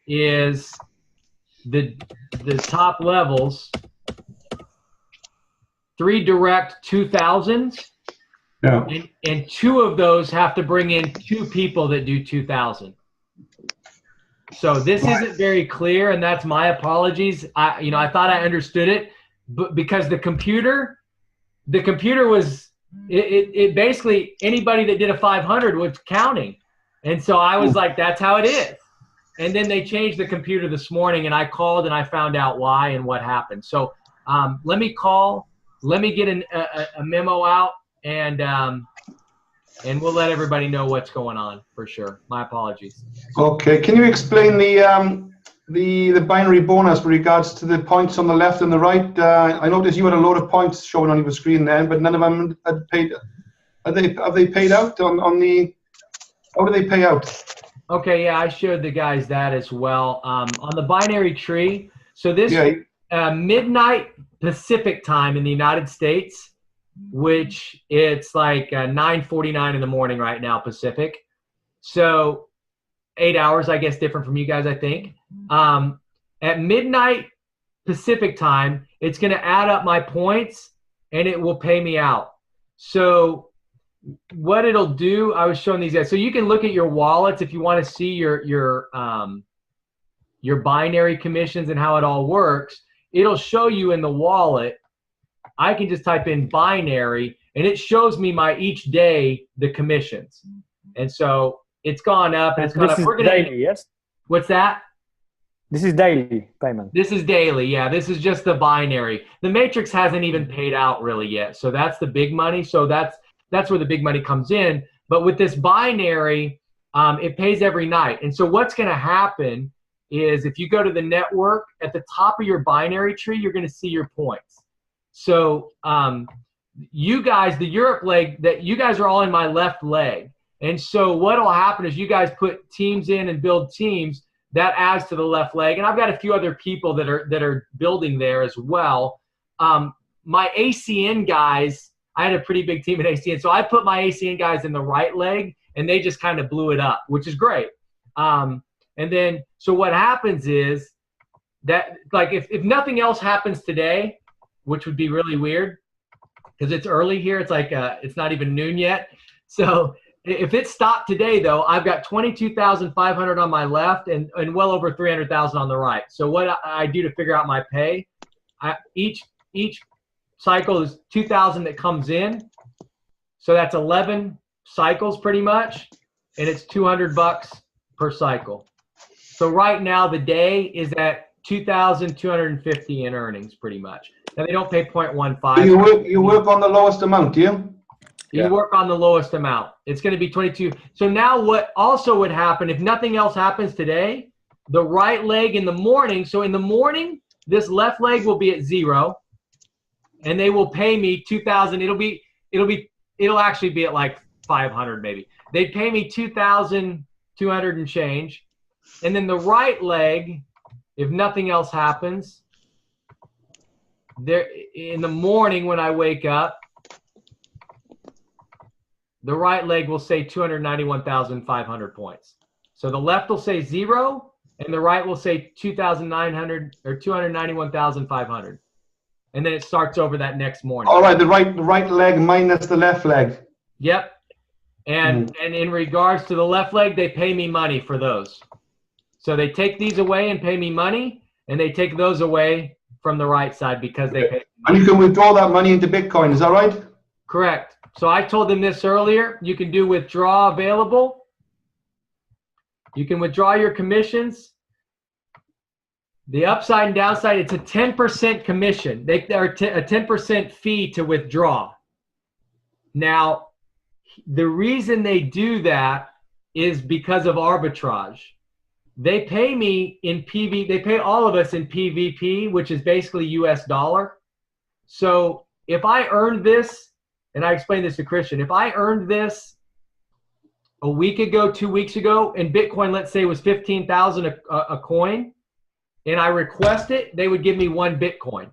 is the top levels, 3 direct 2000s. Yeah. And 2 of those have to bring in 2 people that do 2000. So this isn't very clear, and that's my apologies. I thought I understood it, but because the computer was it basically anybody that did a 500 was counting, and so I was like, that's how it is. And then they changed the computer this morning, and I called and I found out why and what happened. So let me get a memo out. And we'll let everybody know what's going on for sure. My apologies. Okay, can you explain the binary bonus with regards to the points on the left and the right? I noticed you had a load of points showing on your screen then, but none of them had paid. Have they paid out on the? How do they pay out? Okay, yeah, I showed the guys that as well. On the binary tree. So this midnight Pacific time in the United States, which it's like 9:49 in the morning right now Pacific, so 8 hours, I guess, different from you guys, I think. At midnight Pacific time, it's going to add up my points and it will pay me out. So what it'll do, I was showing these guys, so you can look at your wallets if you want to see your binary commissions and how it all works. It'll show you in the wallet I can just type in binary, and it shows me each day the commissions. And so it's gone up. And it's gone up. We're gonna, daily, yes? What's that? This is daily payment. This is daily, yeah. This is just the binary. The matrix hasn't even paid out really yet. So that's the big money. So that's where the big money comes in. But with this binary, it pays every night. And so what's going to happen is if you go to the network, at the top of your binary tree, you're going to see your points. So you guys, the Europe leg, that you guys are all in my left leg. And so what will happen is you guys put teams in and build teams. That adds to the left leg. And I've got a few other people that are building there as well. My ACN guys, I had a pretty big team at ACN. So I put my ACN guys in the right leg, and they just kind of blew it up, which is great. And then, so what happens is that, like, if nothing else happens today, which would be really weird because it's early here. It's like, it's not even noon yet. So if it stopped today, though, I've got 22,500 on my left and well over 300,000 on the right. So what I do to figure out my pay, each cycle is 2,000 that comes in. So that's 11 cycles pretty much, and it's $200 per cycle. So right now the day is at 2,250 in earnings pretty much. Now they don't pay 0.15. You work on the lowest amount, do you? You work on the lowest amount. It's going to be 22. So now what also would happen, if nothing else happens today, the right leg in the morning, so in the morning, this left leg will be at 0, and they will pay me 2,000. It'll actually be at like 500 maybe. They'd pay me 2,200 and change. And then the right leg, if nothing else happens, there in the morning when I wake up, the right leg will say 291,500 points. So the left will say 0, and the right will say 2,900 or 291,500. And then it starts over that next morning. All right, the right leg minus the left leg. Yep. And in regards to the left leg, they pay me money for those. So they take these away and pay me money, and they take those away from the right side because they pay me money. And you can withdraw that money into Bitcoin, is that right? Correct. So I told them this earlier. You can do withdraw available. You can withdraw your commissions. The upside and downside, it's a 10% commission. They are a 10% fee to withdraw. Now, the reason they do that is because of arbitrage. They pay me in PV. They pay all of us in PVP, which is basically US dollar. So if I earned this, and I explained this to Christian, if I earned this a week ago, 2 weeks ago, and Bitcoin, let's say, was 15,000 a coin, and I request it, they would give me 1 Bitcoin.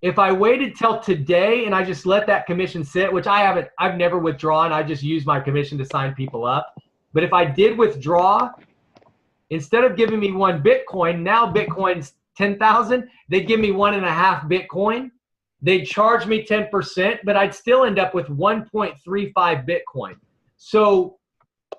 If I waited till today and I just let that commission sit, which I've never withdrawn, I just use my commission to sign people up. But if I did withdraw, instead of giving me 1 Bitcoin, now Bitcoin's 10,000, they'd give me 1.5 Bitcoin. They'd charge me 10%, but I'd still end up with 1.35 Bitcoin. So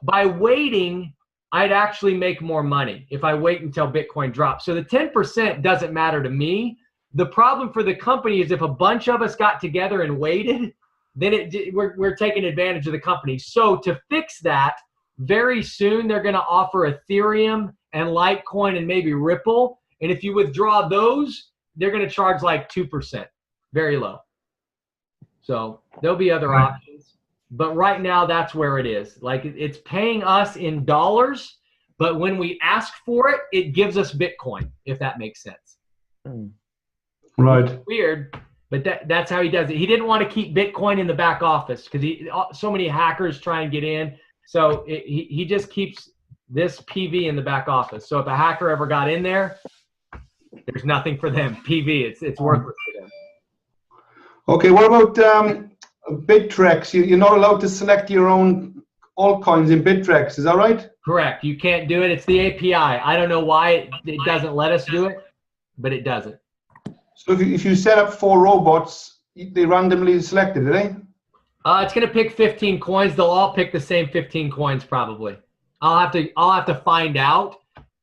by waiting, I'd actually make more money if I wait until Bitcoin drops. So the 10% doesn't matter to me. The problem for the company is if a bunch of us got together and waited, then we're taking advantage of the company. So to fix that, very soon they're going to offer Ethereum and Litecoin and maybe Ripple. And if you withdraw those, they're going to charge like 2%. Very low. So there'll be other options. But right now, that's where it is. Like, it's paying us in dollars, but when we ask for it, it gives us Bitcoin, if that makes sense. Right. It's weird, but that's how he does it. He didn't want to keep Bitcoin in the back office because so many hackers try and get in. So he just keeps this PV in the back office. So if a hacker ever got in there, there's nothing for them. PV, it's worthless for them. Okay, what about Bittrex? You're not allowed to select your own altcoins in Bittrex, is that right? Correct. You can't do it. It's the API. I don't know why it doesn't let us do it, but it doesn't. So if you set up 4 robots, they randomly selected, do they? It's going to pick 15 coins. They'll all pick the same 15 coins probably. I'll have to find out.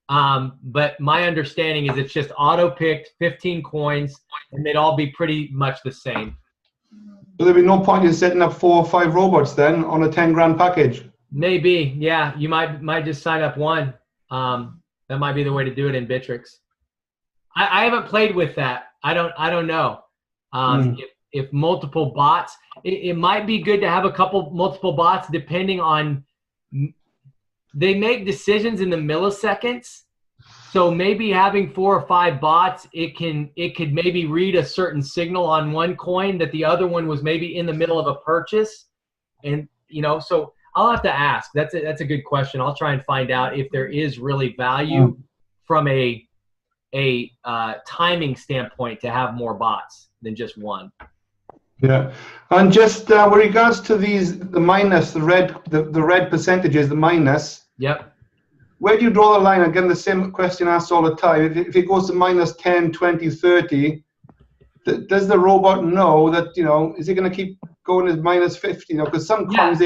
But my understanding is it's just auto-picked 15 coins, and they'd all be pretty much the same. So there'd be no point in setting up 4 or 5 robots then on a 10 grand package? Maybe, yeah. You might just sign up one. That might be the way to do it in Bittrex. I haven't played with that. I don't know. If multiple bots, it might be good to have multiple bots depending on. They make decisions in the milliseconds, so maybe having 4 or 5 bots, it could maybe read a certain signal on one coin that the other one was maybe in the middle of a purchase, and so I'll have to ask. That's a good question. I'll try and find out if there is really value from a timing standpoint to have more bots than just one. Yeah, and just with regards to the minus, the red percentages, the minus. Yep. Where do you draw the line? Again, the same question asked all the time. If it goes to minus 10, 20, 30, does the robot know that, is it going to keep going as minus 50? Because some coins,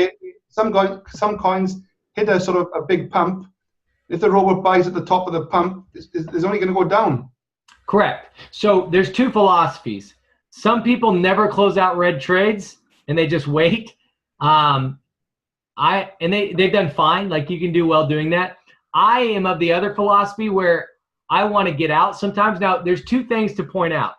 some coins hit a sort of a big pump. If the robot buys at the top of the pump, it's only going to go down. Correct. So there's 2 philosophies. Some people never close out red trades and they just wait. They've done fine. Like, you can do well doing that. I am of the other philosophy where I want to get out sometimes. Now, there's 2 things to point out.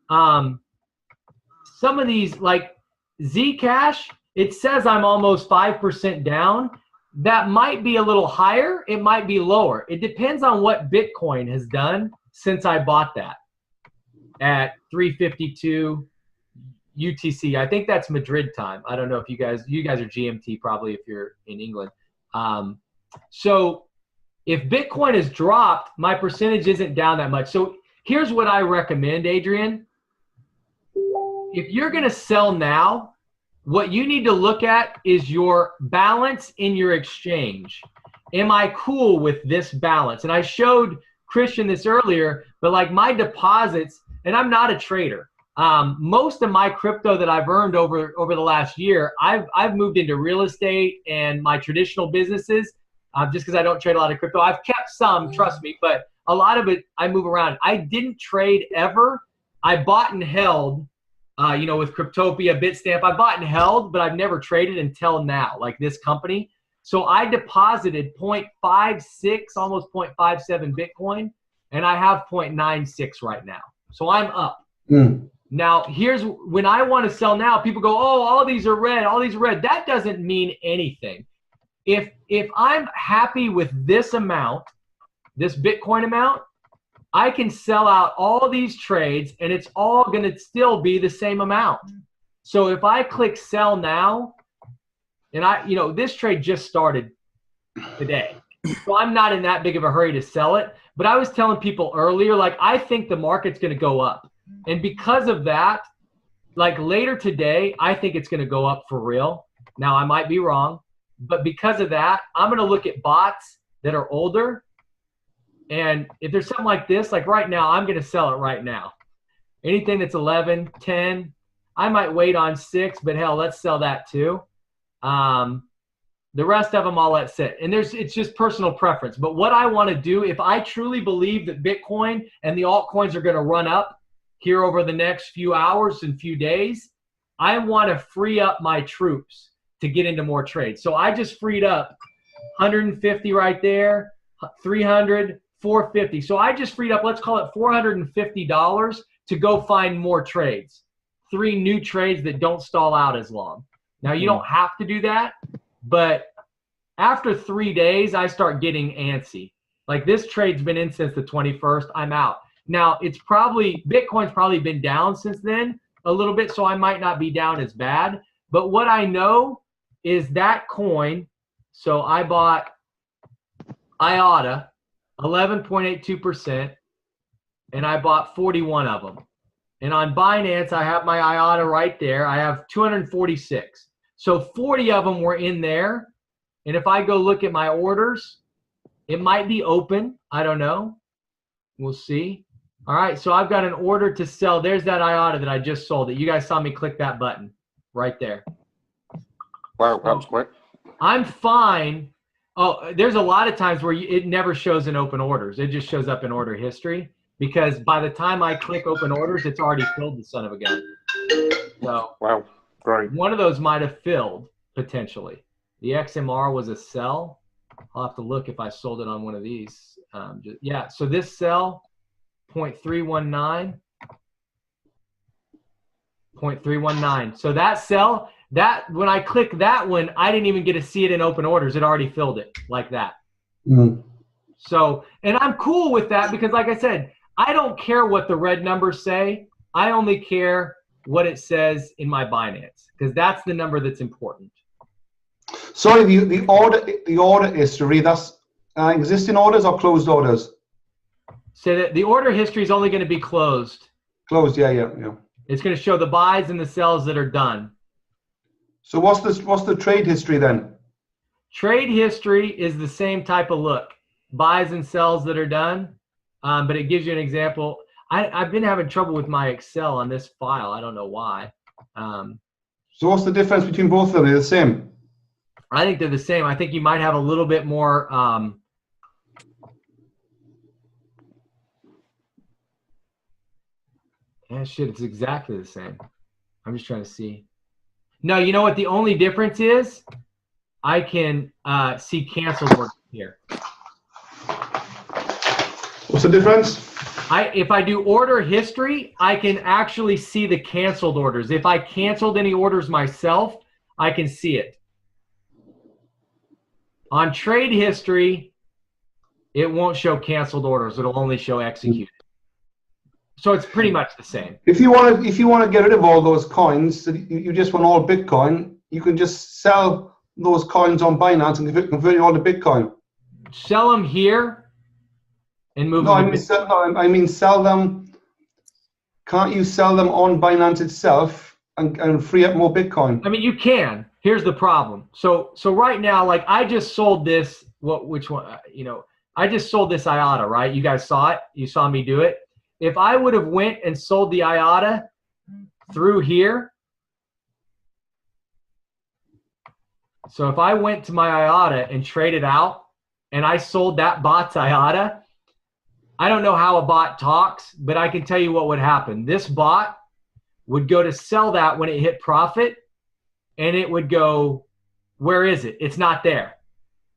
Some of these, like Zcash, it says I'm almost 5% down. That might be a little higher. It might be lower. It depends on what Bitcoin has done since I bought that at 352 UTC. I think that's Madrid time. I don't know if you guys are GMT probably if you're in England. So if Bitcoin has dropped, my percentage isn't down that much. So here's what I recommend, Adrian. If you're going to sell now, what you need to look at is your balance in your exchange. Am I cool with this balance? And I showed Christian this earlier, but like my deposits, and I'm not a trader. Most of my crypto that I've earned over the last year, I've moved into real estate and my traditional businesses, just because I don't trade a lot of crypto. I've kept some, trust me, but a lot of it I move around. I didn't trade ever. I bought and held, with Cryptopia, Bitstamp. I bought and held, but I've never traded until now, like this company. So I deposited 0.56, almost 0.57 Bitcoin, and I have 0.96 right now. So I'm up. Now, here's when I want to sell now, people go, oh, all these are red, all these are red. That doesn't mean anything. If I'm happy with this amount, this Bitcoin amount, I can sell out all these trades and it's all going to still be the same amount. So if I click sell now, and this trade just started today, so I'm not in that big of a hurry to sell it. But I was telling people earlier, like, I think the market's going to go up. And because of that, like later today, I think it's going to go up for real. Now, I might be wrong, but because of that, I'm going to look at bots that are older. And if there's something like this, like right now, I'm going to sell it right now. Anything that's 11, 10, I might wait on 6, but hell, let's sell that too. The rest of them I'll let sit. And it's just personal preference. But what I want to do, if I truly believe that Bitcoin and the altcoins are going to run up here over the next few hours and few days, I want to free up my troops to get into more trades. So I just freed up 150 right there, 300, 450. So I just freed up, let's call it $450 to go find more trades. 3 new trades that don't stall out as long. Now, you don't have to do that, but after 3 days, I start getting antsy. Like, this trade's been in since the 21st. I'm out. Now, Bitcoin's probably been down since then a little bit, so I might not be down as bad. But what I know is that coin, so I bought IOTA, 11.82%, and I bought 41 of them. And on Binance, I have my IOTA right there. I have 246. So 40 of them were in there. And if I go look at my orders, it might be open. I don't know. We'll see. All right, so I've got an order to sell. There's that IOTA that I just sold it. You guys saw me click that button right there. Wow, that was quick. I'm fine Oh, there's a lot of times where it never shows in open orders. It just shows up in order history because by the time I click open orders, it's already filled the son of a gun. So Wow, great. one of those might have filled potentially. The XMR was a sell. I'll have to look if I sold it on one of these. Yeah, so this sell, 0.319. 0.319. So that sell, that when I click that one, I didn't even get to see it in open orders. It already filled it like that. Mm. So, and I'm cool with that because like I said, I don't care what the red numbers say. I only care what it says in my Binance because that's the number that's important. Sorry, the order history, that's existing orders or closed orders? So that the order history is only going to be closed. Closed, yeah. It's going to show the buys and the sells that are done. So what's the trade history then? Trade history is the same type of look. Buys and sells that are done, but it gives you an example. I've been having trouble with my Excel on this file. I don't know why. So what's the difference between both of them? They're the same? I think they're the same. I think you might have a little bit more. Yeah, shit, it's exactly the same. I'm just trying to see. No, you know what? The only difference is I can see canceled orders here. What's the difference? If I do order history, I can actually see the canceled orders. If I canceled any orders myself, I can see it. On trade history, it won't show canceled orders. It'll only show executed. So it's pretty much the same. If you want to get rid of all those coins, you just want all Bitcoin, you can just sell those coins on Binance and convert it all to Bitcoin. Sell them here and move No, them. I mean sell them. Can't you sell them on Binance itself and free up more Bitcoin? I mean, you can. Here's the problem. So right now, like I just sold this. Which one? I just sold this IATA, right? You guys saw it. You saw me do it. If I would have went and sold the IATA through here, so if I went to my IATA and traded out and I sold that bot's IATA, I don't know how a bot talks, but I can tell you what would happen. This bot would go to sell that when it hit profit, and it would go, where is it? It's not there.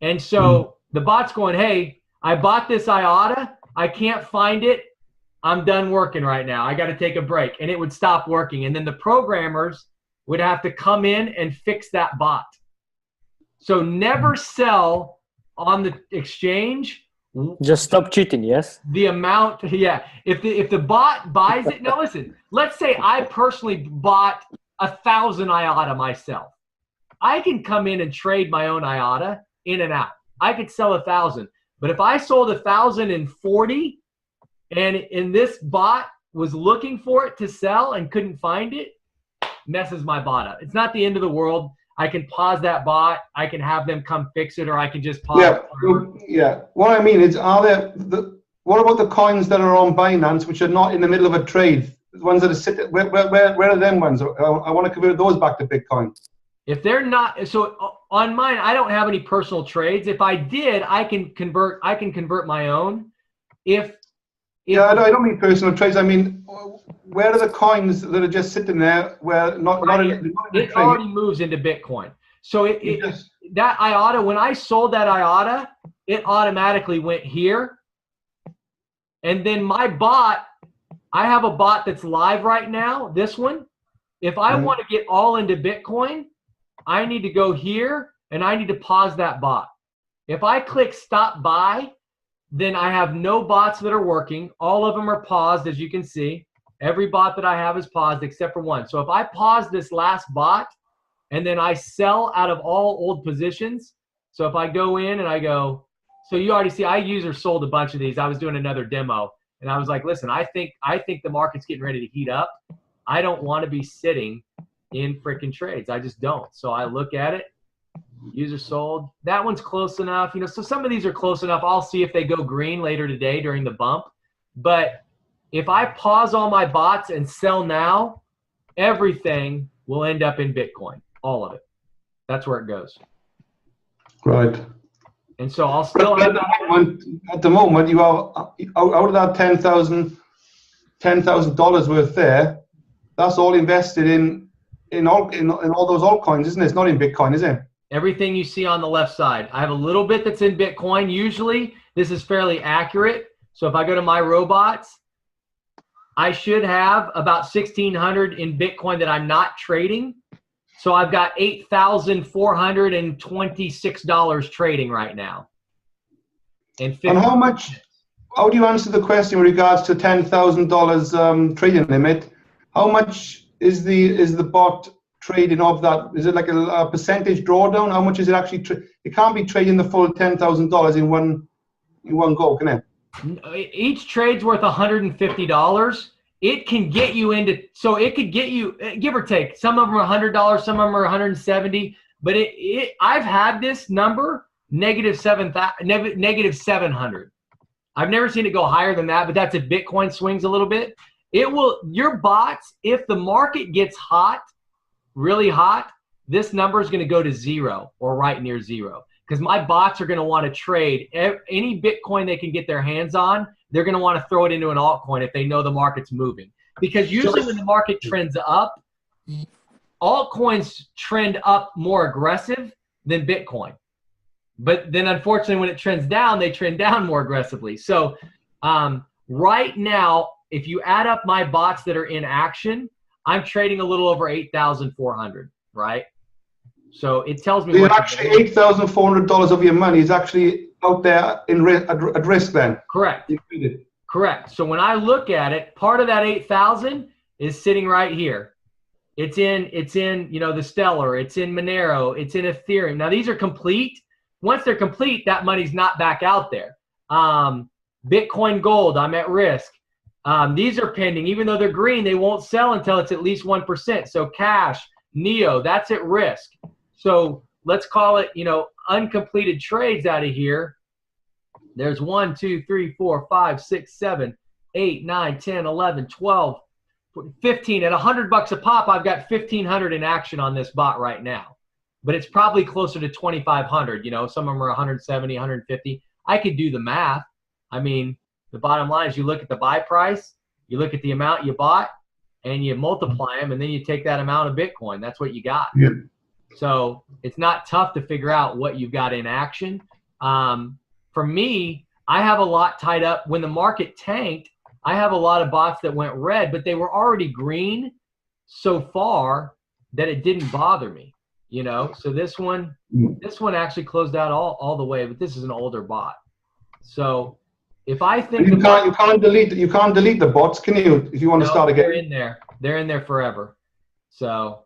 And so the bot's going, hey, I bought this IATA. I can't find it. I'm done working right now. I got to take a break. And it would stop working. And then the programmers would have to come in and fix that bot. So never sell on the exchange. Just stop cheating, yes? The amount, yeah. If the bot buys it, now listen, let's say I personally bought 1,000 IATA myself. I can come in and trade my own IATA in and out. I could sell 1,000. But if I sold 1,040 and this bot was looking for it to sell and couldn't find it, messes my bot up. It's not the end of the world. I can pause that bot. I can have them come fix it, or I can just pause it. Yeah. What I mean is, what about the coins that are on Binance which are not in the middle of a trade? The ones that are sitting, where are them ones? I want to convert those back to Bitcoin. If they're not, so on mine, I don't have any personal trades. If I did, I can convert my own. Yeah, I don't mean personal trades. I mean, where are the coins that are just sitting there? Where it already moves into Bitcoin. So that IATA, when I sold that IATA, it automatically went here. And then my bot, I have a bot that's live right now. This one, if I want to get all into Bitcoin, I need to go here and I need to pause that bot. If I click stop buy, then I have no bots that are working. All of them are paused, as you can see. Every bot that I have is paused except for one. So if I pause this last bot and then I sell out of all old positions, so if I go in and I go, so you already see I user sold a bunch of these. I was doing another demo and I was like, listen, I think the market's getting ready to heat up. I don't want to be sitting in freaking trades. I just don't. So I look at it. User sold. That one's close enough. So some of these are close enough. I'll see if they go green later today during the bump. But if I pause all my bots and sell now, everything will end up in Bitcoin. All of it. That's where it goes. Right. And so I'll still But at the moment, you have out of that $10,000 worth there. That's all invested in all those altcoins, isn't it? It's not in Bitcoin, is it? everything you see on the left side. I have a little bit that's in Bitcoin. Usually, this is fairly accurate. So if I go to my robots, I should have about 1,600 in Bitcoin that I'm not trading. So I've got $8,426 trading right now. And how much? How do you answer the question in regards to $10,000 trading limit? How much is the bot trading of that? Is it like a percentage drawdown? How much is it actually? It can't be trading the full $10,000 in one go, can it? Each trade's worth $150. It can get you into, so it could get you, give or take. Some of them are $100, some of them are $170. But I've had this number negative 700. I've never seen it go higher than that, but that's if Bitcoin swings a little bit. It will, your bots, if the market gets hot, really hot, this number is going to go to zero or right near zero. Because my bots are going to want to trade any Bitcoin they can get their hands on. They're going to want to throw it into an altcoin if they know the market's moving. Because usually when the market trends up, altcoins trend up more aggressive than Bitcoin. But then unfortunately when it trends down, they trend down more aggressively. So right now, if you add up my bots that are in action, I'm trading a little over 8,400, right? So it tells me what actually $8,400 of your money is actually out there at risk then. Correct. Correct. So when I look at it, part of that 8,000 is sitting right here. It's in the Stellar, it's in Monero, it's in Ethereum. Now these are complete. Once they're complete, that money's not back out there. Bitcoin Gold, I'm at risk. These are pending. Even though they're green, they won't sell until it's at least 1%. So Cash, Neo, that's at risk. So let's call it, uncompleted trades out of here. There's 1, 2, 3, 4, 5, 6, 7, 8, 9, 10, 11, 12, 15. At $100 a pop, I've got 1,500 in action on this bot right now. But it's probably closer to 2,500. Some of them are 170, 150. I could do the math. I mean, the bottom line is you look at the buy price, you look at the amount you bought, and you multiply them, and then you take that amount of Bitcoin. That's what you got. Yeah. So it's not tough to figure out what you've got in action. For me, I have a lot tied up. When the market tanked, I have a lot of bots that went red, but they were already green so far that it didn't bother me. So this one actually closed out all the way, but this is an older bot. So if I think you can't delete the bots, can you? If you want to start again, they're in there forever. So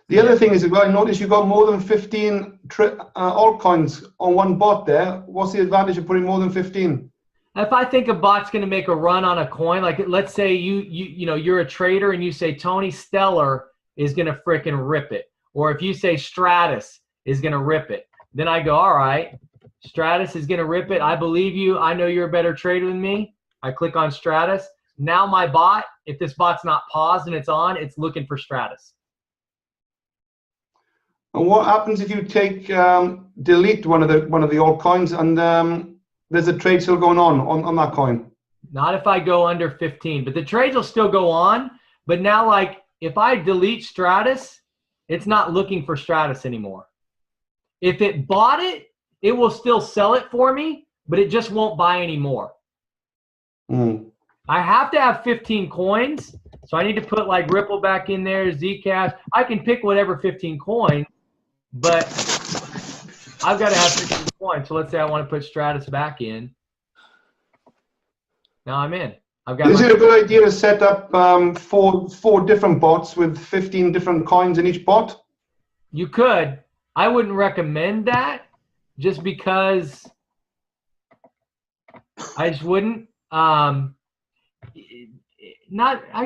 the other thing is, I noticed you got more than 15 altcoins on one bot there. What's the advantage of putting more than 15? If I think a bot's going to make a run on a coin, like let's say you're a trader and you say Tony Stellar is going to frickin' rip it, or if you say Stratus is going to rip it, then I go, all right, Stratus is going to rip it. I believe you. I know you're a better trader than me. I click on Stratus. Now my bot, if this bot's not paused and it's on, it's looking for Stratus. And what happens if you take delete one of the altcoins and there's a trade still going on that coin? Not if I go under 15, but the trades will still go on. But now, like if I delete Stratus, it's not looking for Stratus anymore. If it bought it, it will still sell it for me, but it just won't buy anymore. I have to have 15 coins, so I need to put like Ripple back in there, Zcash. I can pick whatever 15 coins, but I've got to have 15 coins. So let's say I want to put Stratus back in. Now I'm in. Is it a good idea to set up four different bots with 15 different coins in each bot? You could. I wouldn't recommend that, just because I just wouldn't. I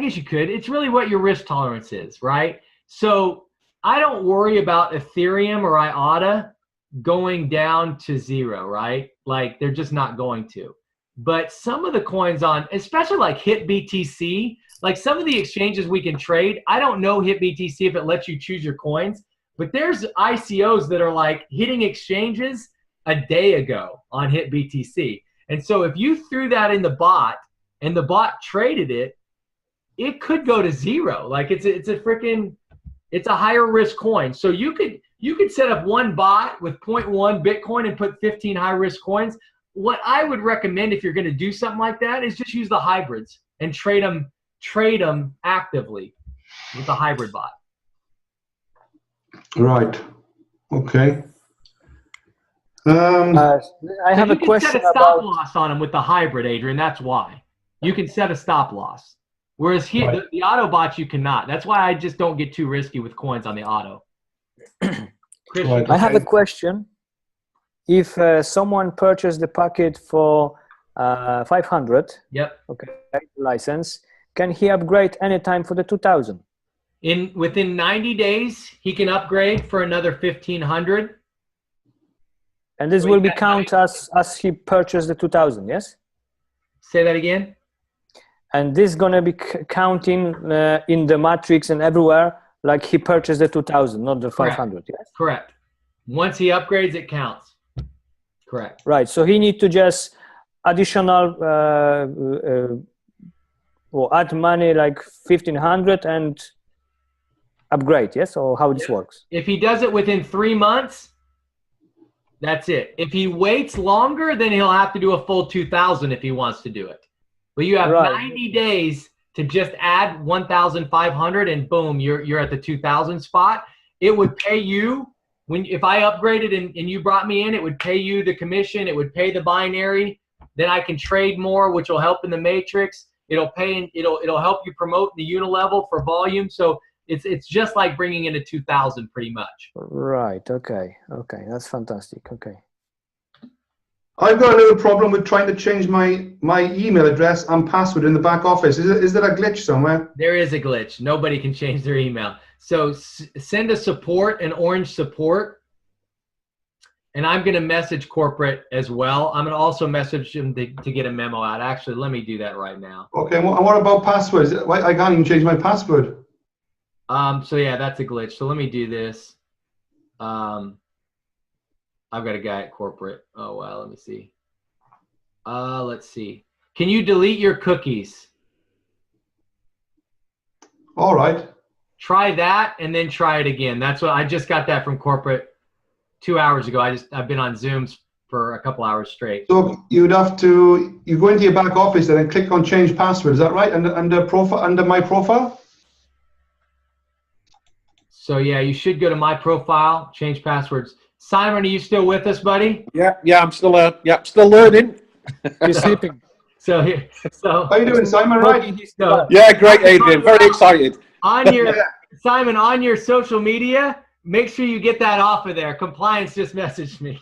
guess you could. It's really what your risk tolerance is, right? So I don't worry about Ethereum or IOTA going down to zero, right? Like they're just not going to. But some of the coins on, especially like HitBTC, like some of the exchanges we can trade, I don't know HitBTC if it lets you choose your coins, but there's ICOs that are like hitting exchanges a day ago on Hit BTC. And so if you threw that in the bot and the bot traded it, it could go to zero. Like it's a higher risk coin. So you could set up one bot with 0.1 Bitcoin and put 15 high risk coins. What I would recommend if you're going to do something like that is just use the hybrids and trade them actively with the hybrid bot. Right. Okay. I have a question You can set a stop loss on them with the hybrid, Adrian. That's why. You can set a stop loss. Whereas here, Right. the auto bots, you cannot. That's why I just don't get too risky with coins on the auto. Chris, Right. I have a question. If someone purchased the packet for 500, Yep. okay, license, can he upgrade anytime for the 2000? Within 90 days, he can upgrade for another 1,500. And this So will he be got count as he purchased the 2000, yes? Say that again. And this gonna be counting in the matrix and everywhere, like he purchased the 2000, not the 500, yes? Correct. Once he upgrades, it counts. Correct. Right, so he need to just additional or add money like 1,500 and upgrade, yes? Or how this works? If he does it within 3 months, that's it. If he waits longer, then he'll have to do a full 2,000 if he wants to do it. But you have 90 days to just add 1,500 and boom, you're at the 2,000 spot. It would pay you if I upgraded and you brought me in, it would pay you the commission, it would pay the binary. Then I can trade more, which will help in the matrix. It'll pay, it'll help you promote the unilevel for volume. So it's just like bringing in a 2,000 pretty much. Right, okay, that's fantastic, okay. I've got a little problem with trying to change my email address and password in the back office. Is there a glitch somewhere? There is a glitch. Nobody can change their email. So send a support, an orange support, and I'm going to message corporate as well. I'm going to also message them to get a memo out. Actually, let me do that right now. Okay, and what about passwords? I can't even change my password. So yeah, that's a glitch. So let me do this. I've got a guy at corporate. Oh, wow. Let me see. Let's see. Can you delete your cookies? All right. Try that and then try it again. That's what I just got that from corporate 2 hours ago. I've been on Zooms for a couple hours straight. So you go into your back office and then click on change password. Is that right? Under my profile? So yeah, you should go to my profile, change passwords. Simon, are you still with us, buddy? Yeah, I'm still still learning. You're sleeping. So How are you doing, Simon? Right? So, Yeah, great, Adrian. Very excited. Simon, on your social media, make sure you get that off of there. Compliance just messaged me.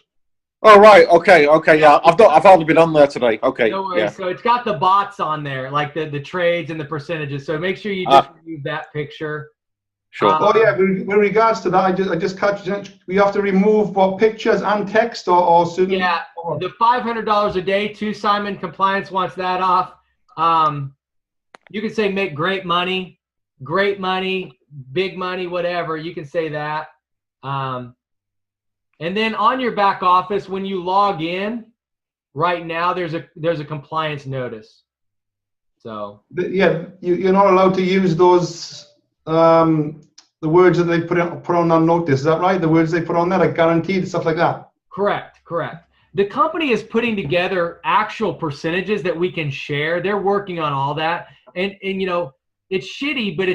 Oh, right. Okay. Yeah, I've only been on there today. Okay. No worries. Yeah. So it's got the bots on there, like the trades and the percentages. So make sure you just remove that picture. Sure. Oh yeah. With regards to that, I just catch. We have to remove what pictures and text or certain. Yeah. The $500 a day too. Simon, compliance wants that off. You can say make great money, big money, whatever. You can say that. And then on your back office, when you log in, right now there's a compliance notice. So Yeah, you're not allowed to use those. The words that they put on notice. Is that right? The words they put on there, like guaranteed, stuff like that. Correct. The company is putting together actual percentages that we can share. They're working on all that, and you know, it's shitty, but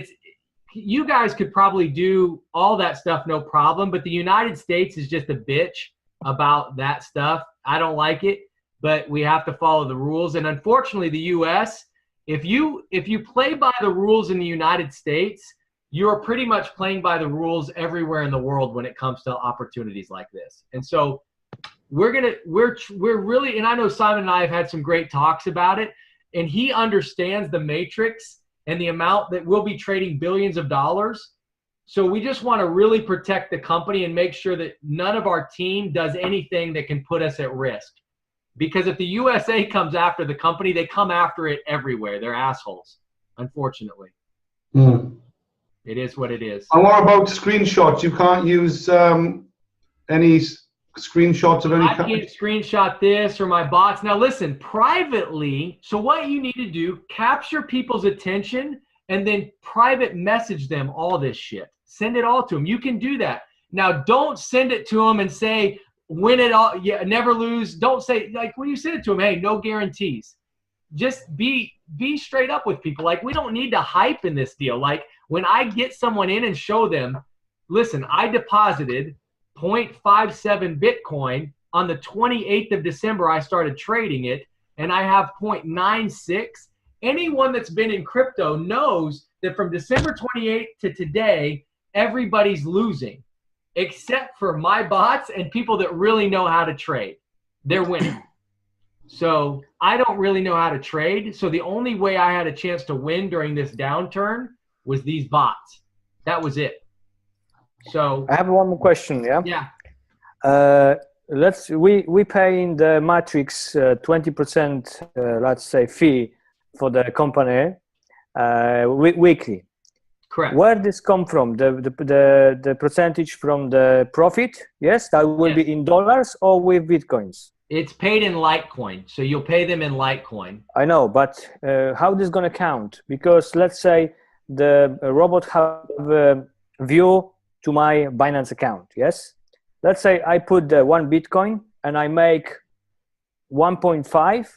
you guys could probably do all that stuff no problem. But the United States is just a bitch about that stuff. I don't like it, but we have to follow the rules. And unfortunately, the U.S. If you play by the rules in the United States, you're pretty much playing by the rules everywhere in the world when it comes to opportunities like this. And so we're really, and I know Simon and I have had some great talks about it, and he understands the matrix and the amount that we'll be trading billions of dollars. So we just want to really protect the company and make sure that none of our team does anything that can put us at risk. Because if the USA comes after the company, they come after it everywhere. They're assholes, unfortunately. It is what it is. And what about screenshots? You can't use any screenshots of any I can't screenshot this or my bots. Now listen, privately, so what you need to do, capture people's attention and then private message them all this shit. Send it all to them. You can do that. Now don't send it to them and say, win it all, yeah, never lose. Don't say, like when you send it to them, hey, no guarantees. Just be straight up with people. Like we don't need to hype in this deal. Like when I get someone in and show them, listen, I deposited 0.57 Bitcoin on the 28th of December. I started trading it and I have 0.96. Anyone that's been in crypto knows that from December 28th to today, everybody's losing except for my bots and people that really know how to trade. They're winning. So I don't really know how to trade. So the only way I had a chance to win during this downturn was these bots. That was it. So I have one more question. Yeah. Yeah. We pay in the matrix 20%, let's say, fee for the company weekly. Correct. Where this come from? The percentage from the profit? Yes, that will be in dollars or with Bitcoins. It's paid in Litecoin, so you'll pay them in Litecoin. I know, but how this gonna count? Because let's say the robot have a view to my Binance account, yes? Let's say I put the 1 Bitcoin and I make 1.5,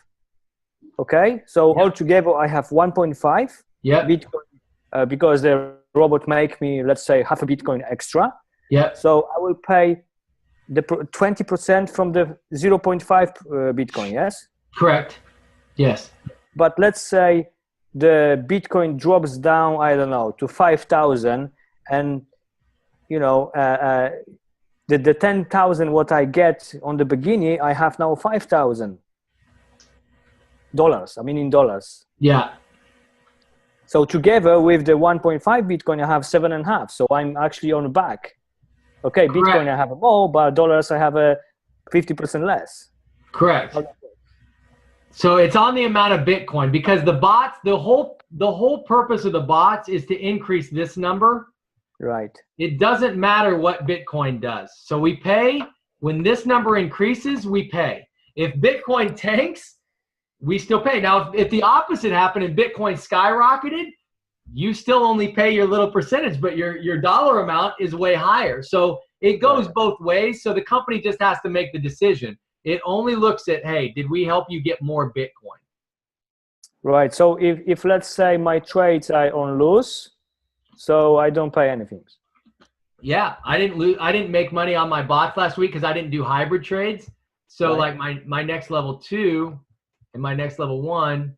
okay? So altogether I have 1.5 Bitcoin because the robot make me, let's say, half a Bitcoin extra. Yeah. So I will pay the 20% from the 0.5 Bitcoin, yes? Correct. Yes. But let's say the Bitcoin drops down, I don't know, to 5,000 and, you know, the 10,000 what I get on the beginning, I have now $5,000. I mean in dollars. Yeah. So together with the 1.5 Bitcoin, I have 7.5. So I'm actually on the back. Okay, Correct. Bitcoin I have more, but dollars I have a 50% less. Correct. So it's on the amount of Bitcoin because the bots, the whole purpose of the bots is to increase this number. Right. It doesn't matter what Bitcoin does. So we pay when this number increases, we pay. If Bitcoin tanks, we still pay. Now, if the opposite happened and Bitcoin skyrocketed, you still only pay your little percentage, but your dollar amount is way higher. So it goes both ways. So the company just has to make the decision. It only looks at, hey, did we help you get more Bitcoin? Right. So if let's say my trades are on loss, so I don't pay anything. Yeah, I didn't make money on my bots last week because I didn't do hybrid trades. So like my next level 2 and my next level 1.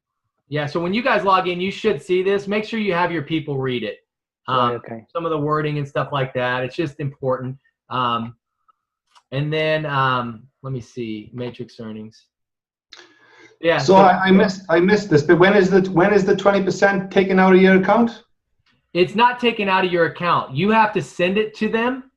Yeah, so when you guys log in, you should see this. Make sure you have your people read it. Some of the wording and stuff like that. It's just important. And then let me see, matrix earnings. Yeah. So I missed this, but when is the 20% taken out of your account? It's not taken out of your account. You have to send it to them.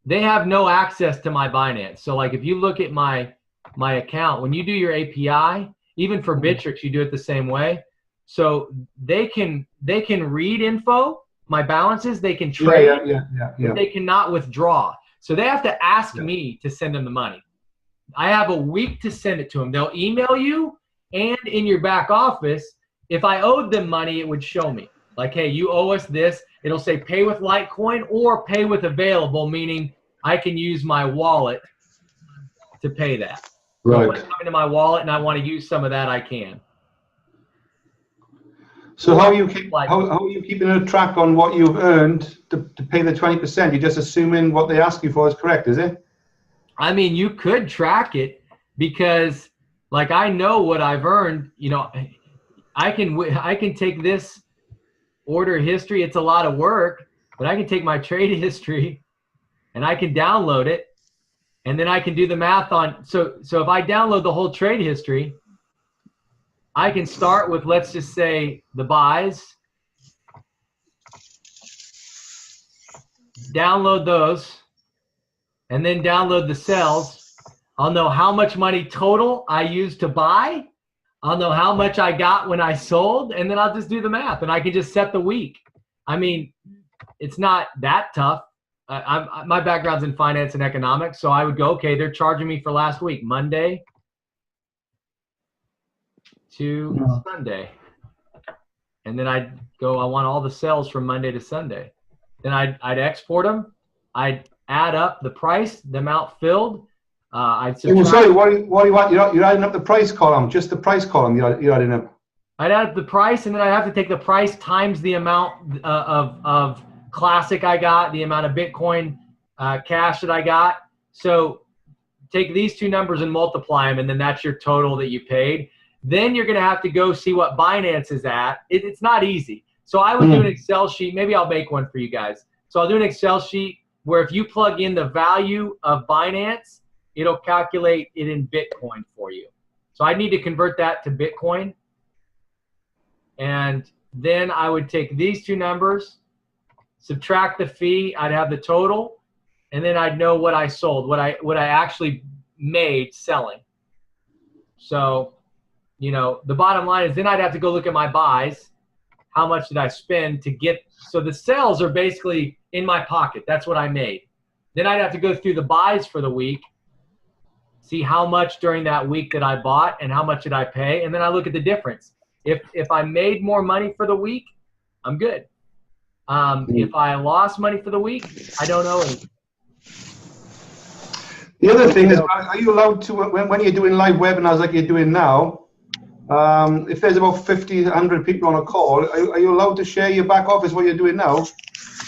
They have no access to my Binance. So like if you look at my account, when you do your API, even for Bittrex, you do it the same way. So they can read info, my balances, they can trade, but they cannot withdraw. So they have to ask me to send them the money. I have a week to send it to them. They'll email you, and in your back office, if I owed them money, it would show me. Like, hey, you owe us this. It'll say pay with Litecoin or pay with available, meaning I can use my wallet to pay that. Right. So when it's coming to my wallet and I want to use some of that, I can. So how are you keeping a track on what you've earned to pay the 20%? You're just assuming what they ask you for is correct, is it? I mean, you could track it because, like, I know what I've earned. You know, I can take this order history. It's a lot of work, but I can take my trade history and I can download it, and then I can do the math on. So if I download the whole trade history, I can start with, let's just say, the buys, download those, and then download the sells. I'll know how much money total I used to buy. I'll know how much I got when I sold, and then I'll just do the math, and I can just set the week. I mean, it's not that tough. my background's in finance and economics, so I would go, okay, they're charging me for last week, Monday to Sunday. And then I'd go, I want all the sales from Monday to Sunday. Then I'd export them. I'd add up the price, the amount filled. I'd subtract. Sorry, what do you want? You're adding up the price column, just the price column you're adding up. I'd add up the price, and then I'd have to take the price times the amount of Classic I got, the amount of Bitcoin cash that I got. So take these two numbers and multiply them, and then that's your total that you paid. Then you're going to have to go see what Binance is at. It's not easy. So I would do an Excel sheet. Maybe I'll make one for you guys. So I'll do an Excel sheet where if you plug in the value of Binance, it'll calculate it in Bitcoin for you. So I need to convert that to Bitcoin. And then I would take these two numbers, subtract the fee, I'd have the total, and then I'd know what I sold, what I actually made selling. So, you know, the bottom line is then I'd have to go look at my buys. How much did I spend to get, so the sales are basically in my pocket. That's what I made. Then I'd have to go through the buys for the week, see how much during that week that I bought and how much did I pay, and then I look at the difference. If I made more money for the week, I'm good. If I lost money for the week, I don't know anything. The other thing is, are you allowed to, when you're doing live webinars like you're doing now, if there's about 50, 100 people on a call, are you allowed to share your back office what you're doing now?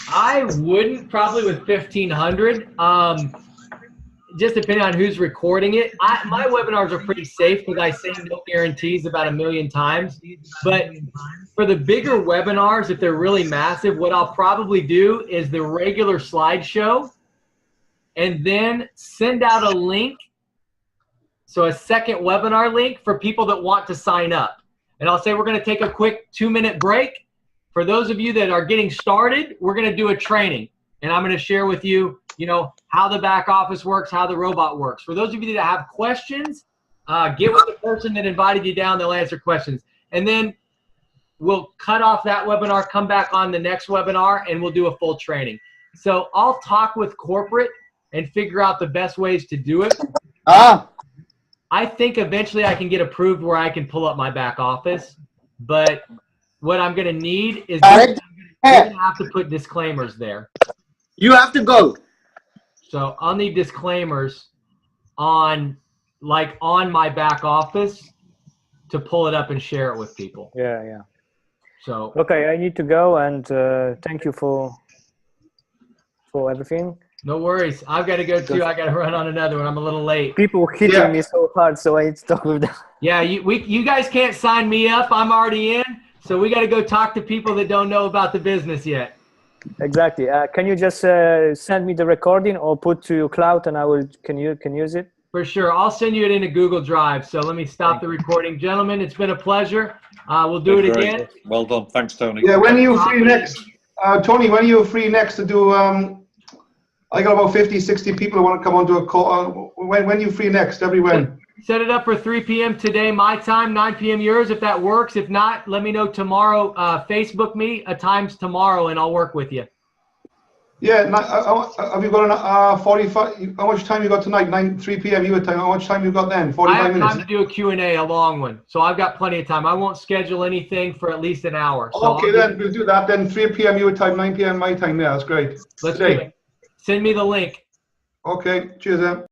I wouldn't, probably with 1,500. Just depending on who's recording it. My webinars are pretty safe because I say no guarantees about 1 million times. But for the bigger webinars, if they're really massive, what I'll probably do is the regular slideshow and then send out a link. So a second webinar link for people that want to sign up. And I'll say we're going to take a quick 2-minute break. For those of you that are getting started, we're going to do a training. And I'm going to share with you, you know, how the back office works, how the robot works. For those of you that have questions, get with the person that invited you down. They'll answer questions. And then we'll cut off that webinar, come back on the next webinar, and we'll do a full training. So I'll talk with corporate and figure out the best ways to do it. I think eventually I can get approved where I can pull up my back office. But what I'm going to need is you're going to have to put disclaimers there. You have to go. So I'll need disclaimers on my back office to pull it up and share it with people. Yeah, yeah. So okay, I need to go, and thank you for everything. no worries. I've got to go too. I got to run on another one. I'm a little late. People hitting me so hard, so I need to talk with them. Yeah, you guys can't sign me up. I'm already in. So we got to go talk to people that don't know about the business yet. Exactly. Can you just send me the recording or put to cloud, and I will can use it? For sure. I'll send you it in a Google Drive. So let me stop the recording. Gentlemen, it's been a pleasure. We'll do it again. Well done. Thanks, Tony. Yeah, when are you free next? Tony, when are you free next to do, I got about 50, 60 people who want to come onto a call. When are you free next? Every when? Set it up for 3 p.m. today, my time, 9 p.m. yours, if that works. If not, let me know tomorrow. Facebook me a times tomorrow, and I'll work with you. Yeah, have you got 45? How much time you got tonight? 3 p.m. your time. How much time you got then? 45 minutes. I have time to do a Q&A, a long one. So I've got plenty of time. I won't schedule anything for at least an hour. So okay, then we'll do that. Then 3 p.m. your time, 9 p.m. my time. Yeah, that's great. Let's do it. Send me the link. Okay, cheers then.